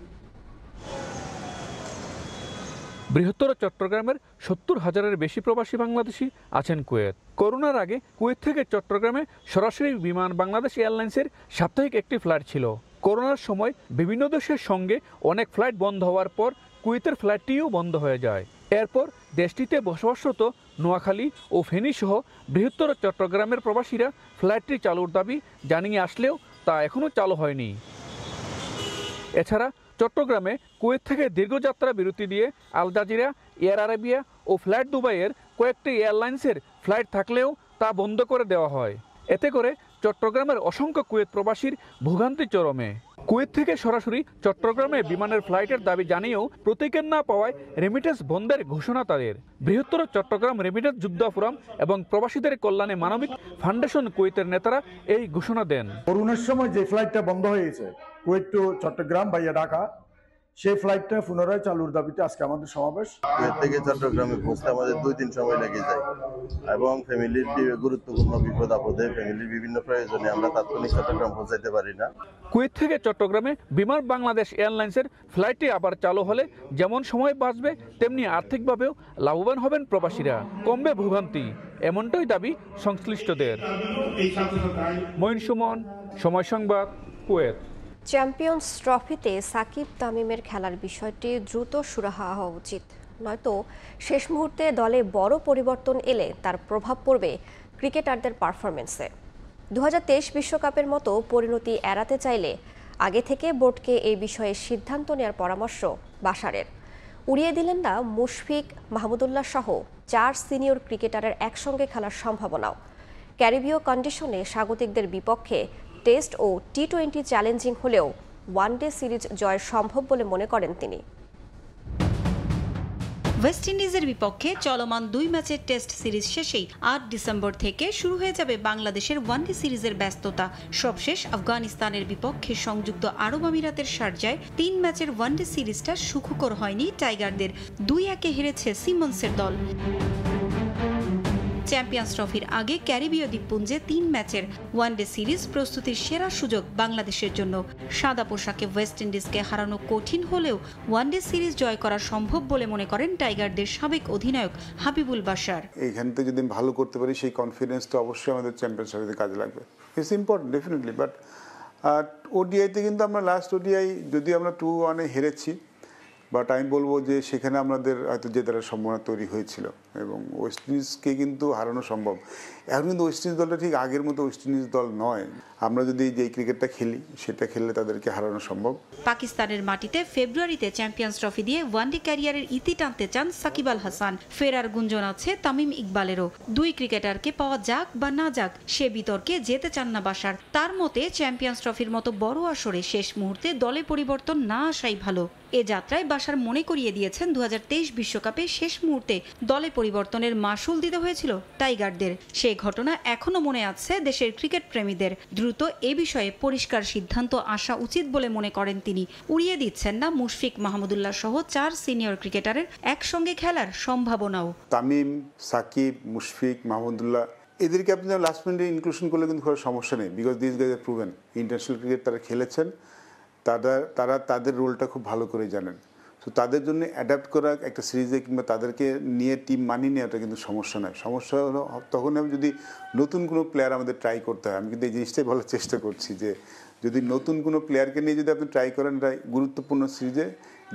বৃহত্তর চট্টগ্রামের 70,000-এর বেশি প্রবাসী বাংলাদেশি আছেন কুয়েত। করোনার আগে কুয়েত থেকে চট্টগ্রামে সরাসরি বিমান বাংলাদেশ এয়ারলাইন্সের সাপ্তাহিক একটি ফ্লাইট ছিল। করোনার সময় বিভিন্ন দেশের সঙ্গে অনেক ফ্লাইট বন্ধ হওয়ার পর কুয়েতের ফ্লাইটটিও বন্ধ হয়ে যায়। এরপর দেশটিতে বসবাসরত নোয়াখালী ও ফেনী সহ বৃহত্তর চট্টগ্রামের প্রবাসীরা ফ্লাইটটি চালুর দাবি জানিয়ে আসলেও তা এখনও চালু হয়নি। এছাড়া চট্টগ্রামে কুয়েত থেকে দীর্ঘযাত্রা বিরতি দিয়ে আল জাজিরা, এয়ার আরাবিয়া ও ফ্লাইট দুবাইয়ের কয়েকটি এয়ারলাইন্সের ফ্লাইট থাকলেও তা বন্ধ করে দেওয়া হয়। এতে করে চট্টগ্রামের অসংখ্য কুয়েত প্রবাসীর ভোগান্তি চরমে। কুয়েত থেকে সরাসরি চট্টগ্রামে বিমানের ফ্লাইটের দাবি জানিয়েও প্রতীকের না পাওয়ায় রেমিটেন্স বন্ধের ঘোষণা তাদের। বৃহত্তর চট্টগ্রাম রেমিটেন্স যোদ্ধা ফোরাম এবং প্রবাসীদের কল্যাণে মানবিক ফাউন্ডেশন কুয়েতের নেতারা এই ঘোষণা দেন। করোনার সময় যে ফ্লাইটটা বন্ধ হয়েছে কুয়েত টু চট্টগ্রাম ভাইয়া ঢাকা, সেই ফ্লাইটটা পুনরায় চালুর দাবিতে আজকে আমাদের সমাবেশ। কুয়েত থেকে চট্টগ্রামে পৌঁছতে আমাদের 2 দিন সময় লেগে যায় এবং ফ্যামিলির গুরুত্বপূর্ণ বিপদ আপদে, ফ্যামিলির বিভিন্ন প্রয়োজনে আমরা তাৎক্ষণিক চট্টগ্রাম পৌঁছাইতে পারি না। কুয়েত থেকে চট্টগ্রামে বিমান বাংলাদেশ এয়ারলাইন্সের ফ্লাইটটি আবার চালু হলে যেমন সময় বাঁচবে তেমনি আর্থিকভাবেও লাভবান হবেন প্রবাসীরা, কমবে ভোগান্তি, এমনটাই দাবি সংশ্লিষ্টদের। মঈন সুমন, সময় সংবাদ, কুয়েত। চ্যাম্পিয়ন্স ট্রফিতে সাকিব তামিমের খেলার বিষয়টি দ্রুত সুরাহা হওয়া উচিত, নয়তো শেষ মুহূর্তে দলে বড় পরিবর্তন এলে তার প্রভাব পড়বে ক্রিকেটারদের পারফরমেন্সে। 2023 বিশ্বকাপের মতো পরিণতি এড়াতে চাইলে আগে থেকে বোর্ডকে এই বিষয়ে সিদ্ধান্ত নেওয়ার পরামর্শ বাশারের। উড়িয়ে দিলেন না মুশফিক, মাহমুদুল্লাহ সহ 4 সিনিয়র ক্রিকেটারের একসঙ্গে খেলার সম্ভাবনাও। ক্যারিবীয় কন্ডিশনে স্বাগতিকদের বিপক্ষে টেস্ট ও টি-20 চ্যালেঞ্জিং হলেও ওয়ানডে সিরিজ জয় সম্ভব বলে মনে করেন তিনি। ওয়েস্ট ইন্ডিজের বিপক্ষে চলমান 2 ম্যাচের টেস্ট সিরিজ শেষেই 8 ডিসেম্বর থেকে শুরু হয়ে যাবে বাংলাদেশের ওয়ানডে সিরিজের ব্যস্ততা। সবশেষ আফগানিস্তানের বিপক্ষে সংযুক্ত আরব আমিরাতের শারজায় 3 ম্যাচের ওয়ানডে সিরিজটা সুখকর হয়নি টাইগারদের। 2-1 হেরেছে সিমন্সের দল। চ্যাম্পিয়ন্স ট্রফির আগে ক্যারিবীয় দ্বীপপুঞ্জে 3 ম্যাচের ওয়ানডে সিরিজ প্রস্তুতির সেরা সুযোগ বাংলাদেশের জন্য। সাদা পোশাকে ওয়েস্ট ইন্ডিজকে হারানো কঠিন হলেও ওয়ানডে সিরিজ জয় করা সম্ভব বলে মনে করেন টাইগারদের সাবেক অধিনায়ক হাবিবুল বাশার। এইখানে তো যদি ভালো করতে পারি সেই কনফিডেন্সটা অবশ্যই আমাদের চ্যাম্পিয়ন্স ট্রফিতে কাজে লাগবে। ইটস ইম্পর্টেন্ট ডেফিনেটলি, বাট ওডিআইতে কিন্তু আমরা লাস্ট ওডিআই যদি আমরা 2-1 হেরেছি, বাট আমি বলবো যে সেখানে আমাদের হয়তো জেতার সম্ভাবনা তৈরি হয়েছিল এবং ওয়েস্ট ইন্ডিজকে কিন্তু হারানো সম্ভব। এখন কিন্তু ওয়েস্ট ইন্ডিজ দলটা ঠিক আগের মতো ওয়েস্ট ইন্ডিজ দল নয়। আমরা যদি যে ক্রিকেটটা খেলি সেটা খেললে তাদেরকে হারানো সম্ভব। পাকিস্তানের মাটিতে ফেব্রুয়ারিতে চ্যাম্পিয়ন্স ট্রফি দিয়ে ওয়ানডে ক্যারিয়ারের ইতি টানতে চান সাকিব আল হাসান। ফেরার গুঞ্জন আছে তামিম ইকবালেরও। 2 ক্রিকেটারকে পাওয়া যাক বা না যাক সে বিতর্কে যেতে চান না বাশার। তার মতে চ্যাম্পিয়ন্স ট্রফির মতো বড় আসরে শেষ মুহূর্তে দলে পরিবর্তন না আসাই ভালো। এ যাত্রায় বাশার মনে করিয়ে দিয়েছেন 2023 বিশ্বকাপে শেষ মুহূর্তে দলে পরিবর্তনের মাসুল দিতে হয়েছিল টাইগারদের। সেই ঘটনা এখনো মনে আছে দেশের ক্রিকেট প্রেমীদের। দ্রুত এ বিষয়ে পরিষ্কার সিদ্ধান্ত আসা উচিত বলে মনে করেন তিনি। উড়িয়ে দিচ্ছেন না মুশফিক মাহমুদুল্লাহ সহ 4 সিনিয়র ক্রিকেটারের একসঙ্গে খেলার সম্ভাবনাও। তামিম, সাকিব, মুশফিক, মাহমুদুল্লাহ এদেরকে আপনি লাস্ট মিনিটে ইনক্লুশন করলে কিন্তু কোনো সমস্যা নেই, because this guys are proven international cricket তারা খেলেছেন, তারা তাদের রোলটা খুব ভালো করে জানেন। তো তাদের জন্য অ্যাডাপ্ট করা একটা সিরিজে কিংবা তাদেরকে নিয়ে টিম মানিয়ে নেওয়াটা কিন্তু সমস্যা নয়। সমস্যা হলো তখন আমি যদি নতুন কোনো প্লেয়ার আমাদের ট্রাই করতে হয়। আমি কিন্তু এই জিনিসটাই বলার চেষ্টা করছি যে যদি নতুন কোনো প্লেয়ারকে নিয়ে যদি আপনি ট্রাই করেন গুরুত্বপূর্ণ সিরিজে,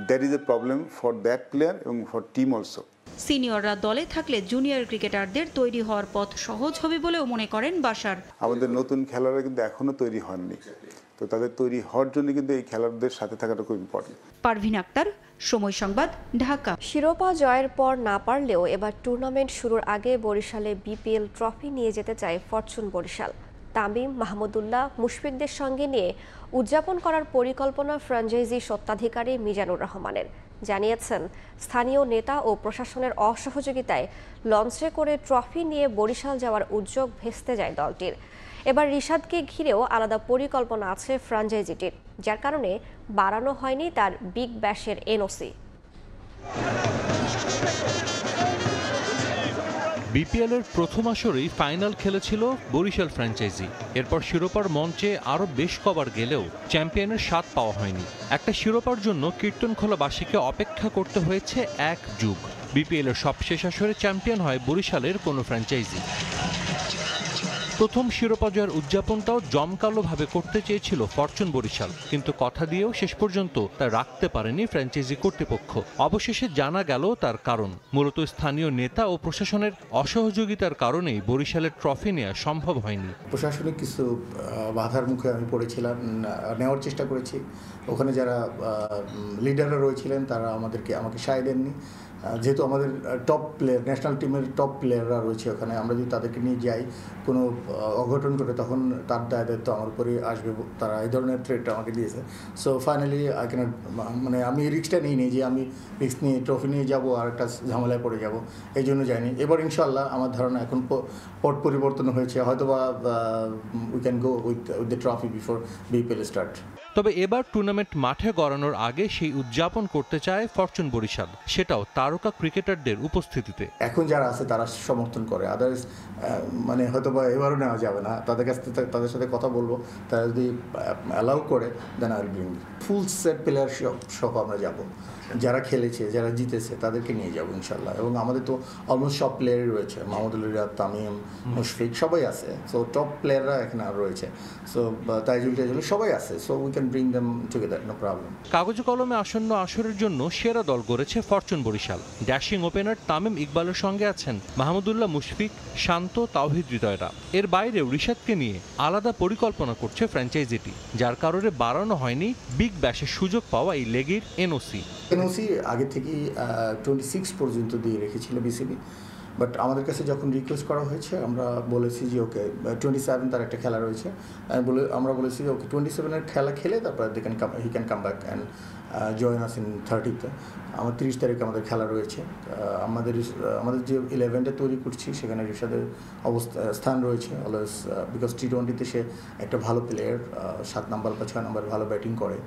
that is a problem for that player এবং ফর টিম অলসো। সিনিয়ররা দলে থাকলে জুনিয়র ক্রিকেটারদের তৈরি হওয়ার পথ সহজ হবে বলেও মনে করেন বাশার। আমাদের নতুন খেলোয়াড়রা কিন্তু এখনো তৈরি হননি, তো তাদের তৈরি হওয়ার জন্য কিন্তু এই খেলোয়াড়দের সাথে থাকাটা খুব ইম্পর্টেন্ট। পারভিন আক্তার, সময় সংবাদ, ঢাকা। শিরোপা জয়ের পর না পারলেও এবার টুর্নামেন্ট শুরুর আগে বরিশালে বিপিএল ট্রফি নিয়ে যেতে চায় ফরচুন বরিশাল। তামিম, মাহমুদুল্লাহ, মুশফিকদের সঙ্গে নিয়ে উদযাপন করার পরিকল্পনা ফ্র্যাঞ্চাইজি স্বত্বাধিকারী মিজানুর রহমানের। জানিয়েছেন স্থানীয় নেতা ও প্রশাসনের অসহযোগিতায় লঞ্চে করে ট্রফি নিয়ে বরিশাল যাওয়ার উদ্যোগ ভেস্তে যায় দলটির। এবার রিশাদকে ঘিরেও আলাদা পরিকল্পনা আছে ফ্র্যাঞ্চাইজিটির, যার কারণে বাড়ানো হয়নি তার বিগ ব্যাশের এনওসি। বিপিএলের প্রথম আসরেই ফাইনাল খেলেছিল বরিশাল ফ্র্যাঞ্চাইজি। এরপর শিরোপার মঞ্চে আরও বেশ কবার গেলেও চ্যাম্পিয়নের স্বাদ পাওয়া হয়নি। একটা শিরোপার জন্য কীর্তনখোলাবাসীকে অপেক্ষা করতে হয়েছে 1 যুগ। বিপিএলের সবশেষ আসরে চ্যাম্পিয়ন হয় বরিশালের কোনো ফ্র্যাঞ্চাইজি। প্রথম শিরোপা জয়ের উদযাপনটাও জমকালোভাবে করতে চেয়েছিল ফরচুন বরিশাল, কিন্তু কথা দিয়েও শেষ পর্যন্ত তা রাখতে পারেনি ফ্র্যাঞ্চাইজি কর্তৃপক্ষ। অবশেষে জানা গেল তার কারণ, মূলত স্থানীয় নেতা ও প্রশাসনের অসহযোগিতার কারণেই বরিশালের ট্রফি নেওয়া সম্ভব হয়নি। প্রশাসনিক কিছু বাধার মুখে আমি পড়েছিলাম, নেওয়ার চেষ্টা করেছি। ওখানে যারা লিডাররা রয়েছিলেন তারা আমাকে সায় দেননি। যেহেতু আমাদের টপ প্লেয়ার, ন্যাশনাল টিমের টপ প্লেয়াররা রয়েছে ওখানে, আমরা যদি তাদেরকে নিয়ে যাই কোনো অঘটন করে তখন তার দায়িত্ব আমার উপরে আসবে। তারা এই ধরনের থ্রেটটা আমাকে দিয়েছে। সো ফাইনালি আই ক্যানট, মানে আমি রিস্কটা নিই যে আমি রিস্ক নিয়ে ট্রফি নিয়ে যাব আর একটা ঝামেলায় পড়ে যাব, এই জন্য যাইনি। এবার ইনশাল্লাহ আমার ধারণা এখন পট পরিবর্তন হয়েছে, হয়তো বা we can go with the trophy before BPL start. তবে এবার টুর্নামেন্ট মাঠে গড়ানোর আগে সেই উদযাপন করতে চায় ফরচুন বরিশাল, সেটাও তারকা ক্রিকেটারদের উপস্থিতিতে। এখন যারা আছে তারা সমর্থন করে, আদার্স মানে হয়তো বা এবারও নেওয়া যাবে না। তাদের সাথে কথা বলবো, তারা যদি অ্যালাউ করে then I will bring full set player সহ আমরা যাব। যারা খেলেছে, যারা জিতেছে তাদেরকে নিয়ে যাবো ইনশাল্লাহ। এবং আমাদের তো অলমোস্ট সব প্লেয়ারই রয়েছে, মাহমুদুল্লাহ, তামিম, মুশফিক সবাই আছে। সো টপ প্লেয়াররা এখানে আর রয়েছে। সো তাইজুল সবাই আছে। So we can bring them together, no problem. কাগজে কলমে আসন্ন আসরের জন্য সেরা দল গড়েছে Fortune Barishal. Dashing opener Tamim ইকবালের সঙ্গে আছেন মাহমুদুল্লাহ, মুশফিক, শান্ত, তাওহিদ হৃদয়রা। এর বাইরেও রিশাদকে নিয়ে আলাদা পরিকল্পনা করছে ফ্র্যাঞ্চাইজিটি, যার কারণে বাড়ানো হয়নি বিগ ব্যাশের সুযোগ পাওয়া এই লেগের এনওসি। এনওসি আগে থেকেই 26 পর্যন্ত দিয়ে রেখেছিল বিসিবি, বাট আমাদের কাছে যখন রিকোয়েস্ট করা হয়েছে আমরা বলেছি যে ওকে 27 তার একটা খেলা রয়েছে, আমরা বলেছি যে ওকে 27-এর খেলা খেলে তারপর he can come back and join us in 30th। আমার 30 তারিখে আমাদের খেলা রয়েছে। আমাদের যে 11টা তৈরি করছি সেখানে রিশাদের স্থান রয়েছে অলওয়েজ, বিকজ টি20তে সে একটা ভালো প্লেয়ার, 7 নম্বর বা 6 নম্বর ভালো ব্যাটিং করে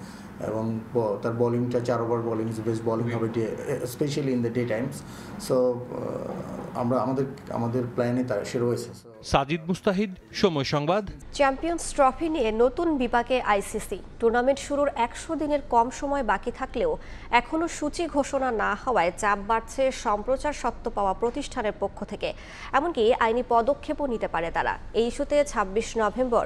এবং তার বোলিংটা 4 over bowling is best bowling হবে, specially in the day times. So আমরা আমাদের প্ল্যানে তার সে রয়েছে। সাজিদ মুস্তাহিদ, সময় সংবাদ। চ্যাম্পিয়ন্স ট্রফি নিয়ে নতুন বিপাকে আইসিসি। টুর্নামেন্ট শুরুর 100 দিনের কম সময় বাকি থাকলেও এখনও সূচি ঘোষণা না হওয়ায় চাপ বাড়ছে সম্প্রচার সত্ত্ব পাওয়া প্রতিষ্ঠানের পক্ষ থেকে। এমনকি আইনি পদক্ষেপও নিতে পারে তারা। এই ইস্যুতে 26 নভেম্বর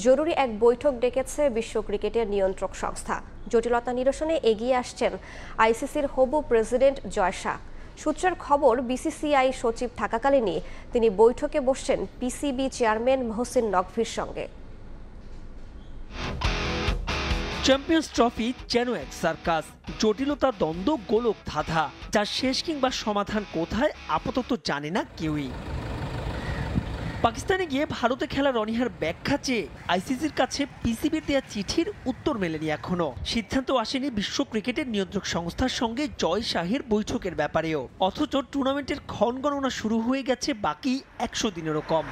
জরুরি এক বৈঠক ডেকেছে বিশ্ব ক্রিকেটের নিয়ন্ত্রক সংস্থা। জটিলতা নিরসনে এগিয়ে আসছেন আইসিসির হবু প্রেসিডেন্ট জয় শাহ। সূত্রের খবর, বিসিসিআই সচিব থাকাকালীনই তিনি বৈঠকে বসছেন পিসিবি চেয়ারম্যান মহসিন নকভির সঙ্গে। চ্যাম্পিয়ন্স ট্রফি যেন এক সার্কাস, জটিলতা, দ্বন্দ্ব, গোলক ধাঁধা, যার শেষ কিংবা সমাধান কোথায় আপাতত জানে না কেউই। পাকিস্তানে গিয়ে ভারতে খেলার অনীহার ব্যাখ্যা চেয়ে আইসিসির কাছে পিসিবির দেওয়া চিঠির উত্তর মেলেনি এখনো। সিদ্ধান্ত আসেনি বিশ্ব ক্রিকেটের নিয়ন্ত্রক সংস্থার সঙ্গে জয় শাহের বৈঠকের ব্যাপারেও। অথচ টুর্নামেন্টের ক্ষণগণনা শুরু হয়ে গেছে বাকি 100 দিনেরও কম।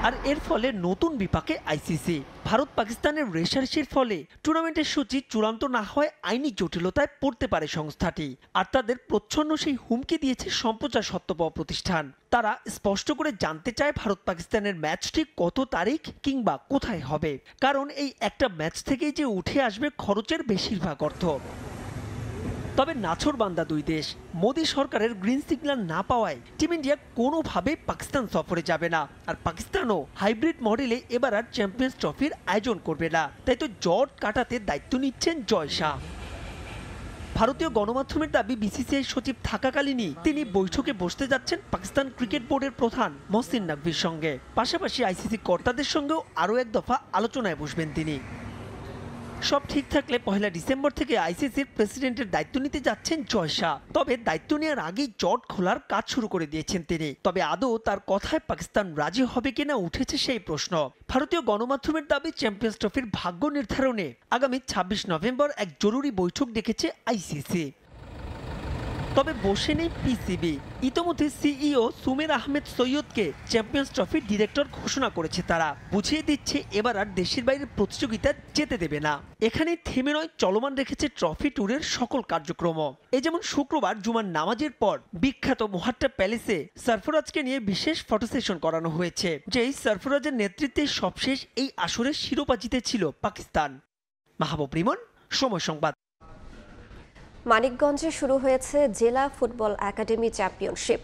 আর এর ফলে নতুন বিপাকে আইসিসি। ভারত পাকিস্তানের রেশারেশির ফলে টুর্নামেন্টের সূচি চূড়ান্ত না হয় আইনি জটিলতায় পড়তে পারে সংস্থাটি। আর তাদের প্রচ্ছন্ন সেই হুমকি দিয়েছে সম্প্রচার সত্ত্ব পাওয়া প্রতিষ্ঠান। তারা স্পষ্ট করে জানতে চায় ভারত পাকিস্তানের ম্যাচটি কত তারিখ কিংবা কোথায় হবে, কারণ এই একটা ম্যাচ থেকেই যে উঠে আসবে খরচের বেশিরভাগ অর্থ। তবে নাছোড়বান্দা দুই দেশ। মোদী সরকারের গ্রিন সিগন্যাল না পাওয়ায় টিম ইন্ডিয়া কোনোভাবেই পাকিস্তান সফরে যাবে না। আর পাকিস্তানও হাইব্রিড মডেলে এবার আর চ্যাম্পিয়ন্স ট্রফির আয়োজন করবে না। তাই তো জট কাটাতে দায়িত্ব নিচ্ছেন জয় শাহ। ভারতীয় গণমাধ্যমের দাবি, বিসিসিআই সচিব থাকাকালীনই তিনি বৈঠকে বসতে যাচ্ছেন পাকিস্তান ক্রিকেট বোর্ডের প্রধান মহসিন নাকভির সঙ্গে। পাশাপাশি আইসিসি কর্তাদের সঙ্গেও আরও এক দফা আলোচনায় বসবেন তিনি। সব ঠিক থাকলে 1 ডিসেম্বর থেকে আইসিসির প্রেসিডেন্টের দায়িত্ব নিতে যাচ্ছেন জয় শাহ। তবে দায়িত্ব নেওয়ার আগেই জট খোলার কাজ শুরু করে দিয়েছেন তিনি। তবে আদৌ তার কথায় পাকিস্তান রাজি হবে কিনা উঠেছে সেই প্রশ্ন। ভারতীয় গণমাধ্যমের দাবি, চ্যাম্পিয়ন্স ট্রফির ভাগ্য নির্ধারণে আগামী 26 নভেম্বর এক জরুরি বৈঠক ডেকেছে আইসিসি। তবে বসে নেই পিসিবি। ইতোমধ্যে সিইও সুমের আহমেদ সৈয়দকে চ্যাম্পিয়ন্স ট্রফির ডিরেক্টর ঘোষণা করেছে তারা। বুঝিয়ে দিচ্ছে এবার আর দেশের বাইরে প্রতিযোগিতা যেতে দেবে না। এখানেই থেমে নয়, চলমান রেখেছে ট্রফি ট্যুরের সকল কার্যক্রম। এই যেমন শুক্রবার জুমার নামাজের পর বিখ্যাত মোহাট্টা প্যালেসে সরফরাজকে নিয়ে বিশেষ ফটো সেশন করানো হয়েছে। যেই সরফরাজের নেতৃত্বে সবশেষ এই আসরের শিরোপা জিতেছিল পাকিস্তান। মাহবুব রিমন, সময় সংবাদ। মানিকগঞ্জে শুরু হয়েছে জেলা ফুটবল একাডেমি চ্যাম্পিয়নশিপ।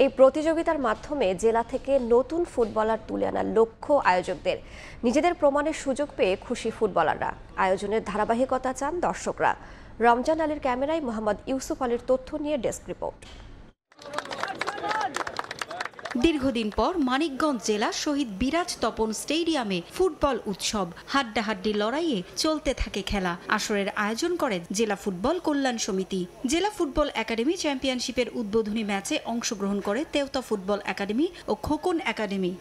এই প্রতিযোগিতার মাধ্যমে জেলা থেকে নতুন ফুটবলার তুলে আনার লক্ষ্য আয়োজকদের। নিজেদের প্রমাণের সুযোগ পেয়ে খুশি ফুটবলাররা। আয়োজনের ধারাবাহিকতা চান দর্শকরা। রমজান আলীর ক্যামেরায় মোহাম্মদ ইউসুফ আলীর তথ্য নিয়ে ডেস্ক রিপোর্ট। দীর্ঘদিন পর মানিকগঞ্জ জেলা শহীদ বিরাজ তপন স্টেডিয়ামে ফুটবল উৎসব। হাড্ডাহাড্ডি লড়াইয়ে চলতে থাকে খেলা। আসরের আয়োজন করে জেলা ফুটবল কল্যাণ সমিতি। জেলা ফুটবল একাডেমি চ্যাম্পিয়নশিপের উদ্বোধনী ম্যাচে অংশগ্রহণ করে তেওতা ফুটবল একাডেমি ও খোকন একাডেমি।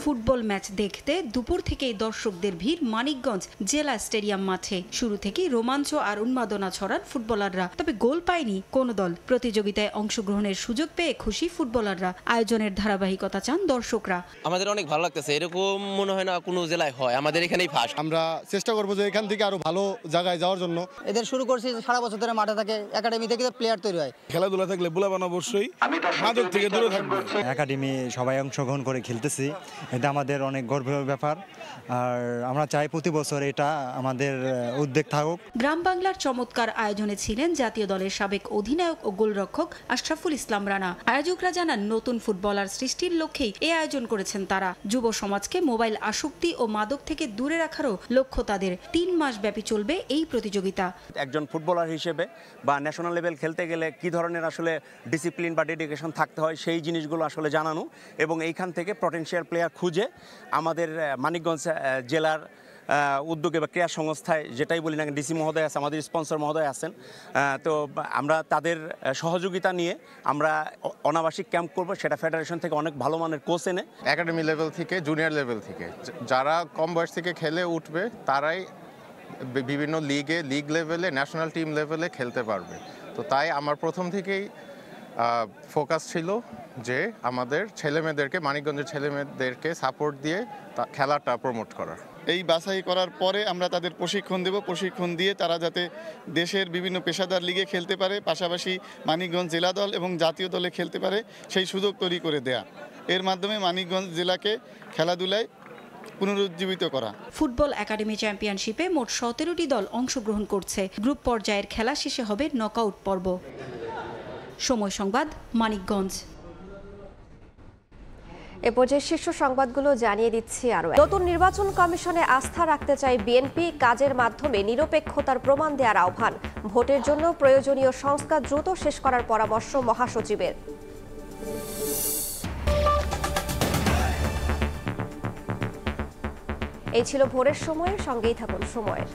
ফুটবল ম্যাচ দেখতে দুপুর থেকেই দর্শকদের ভিড় মানিকগঞ্জ জেলা স্টেডিয়াম মাঠে। শুরু থেকেই রোমাঞ্চ আর উন্মাদনা ছড়ান ফুটবলাররা। তবে গোল পায়নি কোনো দল। প্রতিযোগিতায় অংশগ্রহণের সুযোগ পেয়ে খুশি ফুটবলাররা। আয়োজনের ধারাবাহিকতা চান দর্শকরা। আমাদের অনেক ভালো লাগতেছে, এরকম মনে হয় না কোনো জেলায় হয়, আমাদের এখানেই ফার্স্ট। আমরা চেষ্টা করবো যে এখান থেকে আরো ভালো জায়গায় যাওয়ার জন্য। এদের শুরু করছি সারা বছর ধরে মাঠে থাকে, একাডেমি থেকে প্লেয়ার তৈরি হয়। খেলাধুলা থাকলে বুলাবান অবশ্যই মাদক থেকে দূরে থাকবে। একাডেমি সবাই অংশগ্রহণ করে খেলতেছি, এটা আমাদের অনেক গর্বের ব্যাপার। আর আমরা চাই প্রতি বছর এটা আমাদের উদ্যোগ থাকুক। গ্রাম বাংলার চমৎকার আয়োজনে ছিলেন জাতীয় দলের সাবেক অধিনায়ক ও গোলরক্ষক আশরাফুল ইসলাম রানা। আয়োজকরা জানান, নতুন ফুটবলার সৃষ্টির লক্ষ্যেই এই আয়োজন করেছেন তারা। যুব সমাজকে মোবাইল আসক্তি ও মাদক থেকে দূরে রাখারও লক্ষ্য তাদের। 3 মাস ব্যাপী চলবে এই প্রতিযোগিতা। একজন ফুটবলার হিসেবে বা ন্যাশনাল লেভেল খেলতে গেলে কি ধরনের আসলে ডিসিপ্লিন বা ডেডিকেশন থাকতে হয় সেই জিনিসগুলো আসলে জানানো এবং এইখান থেকে পটেনশিয়াল প্লেয়ার খুঁজে আমাদের মানিকগঞ্জ জেলার উদ্যোগে বা ক্রীড়া সংস্থায় যেটাই বলি না, ডিসি মহোদয় আছে, আমাদের স্পন্সর মহোদয় আছেন, তো আমরা তাদের সহযোগিতা নিয়ে আমরা অনাবাসিক ক্যাম্প করব। সেটা ফেডারেশন থেকে অনেক ভালো মানের কোচ এনে একাডেমি লেভেল থেকে জুনিয়র লেভেল থেকে যারা কম বয়স থেকে খেলে উঠবে তারাই বিভিন্ন লিগ লেভেলে, ন্যাশনাল টিম লেভেলে খেলতে পারবে। তো তাই আমার প্রথম থেকেই ফোকাস ছিল যে আমাদের ছেলেমেয়েদেরকে, মানিকগঞ্জের ছেলেমেয়েদেরকে সাপোর্ট দিয়ে খেলাটা প্রমোট করার। এই বাছাই করার পরে আমরা তাদের প্রশিক্ষণ দেব, প্রশিক্ষণ দিয়ে তারা যাতে দেশের বিভিন্ন পেশাদার লিগে খেলতে পারে, পাশাপাশি মানিকগঞ্জ জেলা দল এবং জাতীয় দলে খেলতে পারে সেই সুযোগ তৈরি করে দেয়া। এর মাধ্যমে মানিকগঞ্জ জেলাকে খেলাধুলায় পুনরুজ্জীবিত করা। ফুটবল একাডেমি চ্যাম্পিয়নশিপে মোট 17টি দল অংশগ্রহণ করছে। গ্রুপ পর্যায়ের খেলা শেষে হবে নকআউট পর্ব। সময় সংবাদ, মানিকগঞ্জ। এ পর্যায়ে শীর্ষ সংবাদগুলো জানিয়ে দিচ্ছি আরো। নতুন নির্বাচন কমিশনে আস্থা রাখতে চায় বিএনপি। কাজের মাধ্যমে নিরপেক্ষতার প্রমাণ দেওয়ার আহ্বান। ভোটের জন্য প্রয়োজনীয় সংস্কার দ্রুত শেষ করার পরামর্শ মহাসচিবের। এই ছিল ভোরের সময়ের সঙ্গেই থাকুন সময়ের।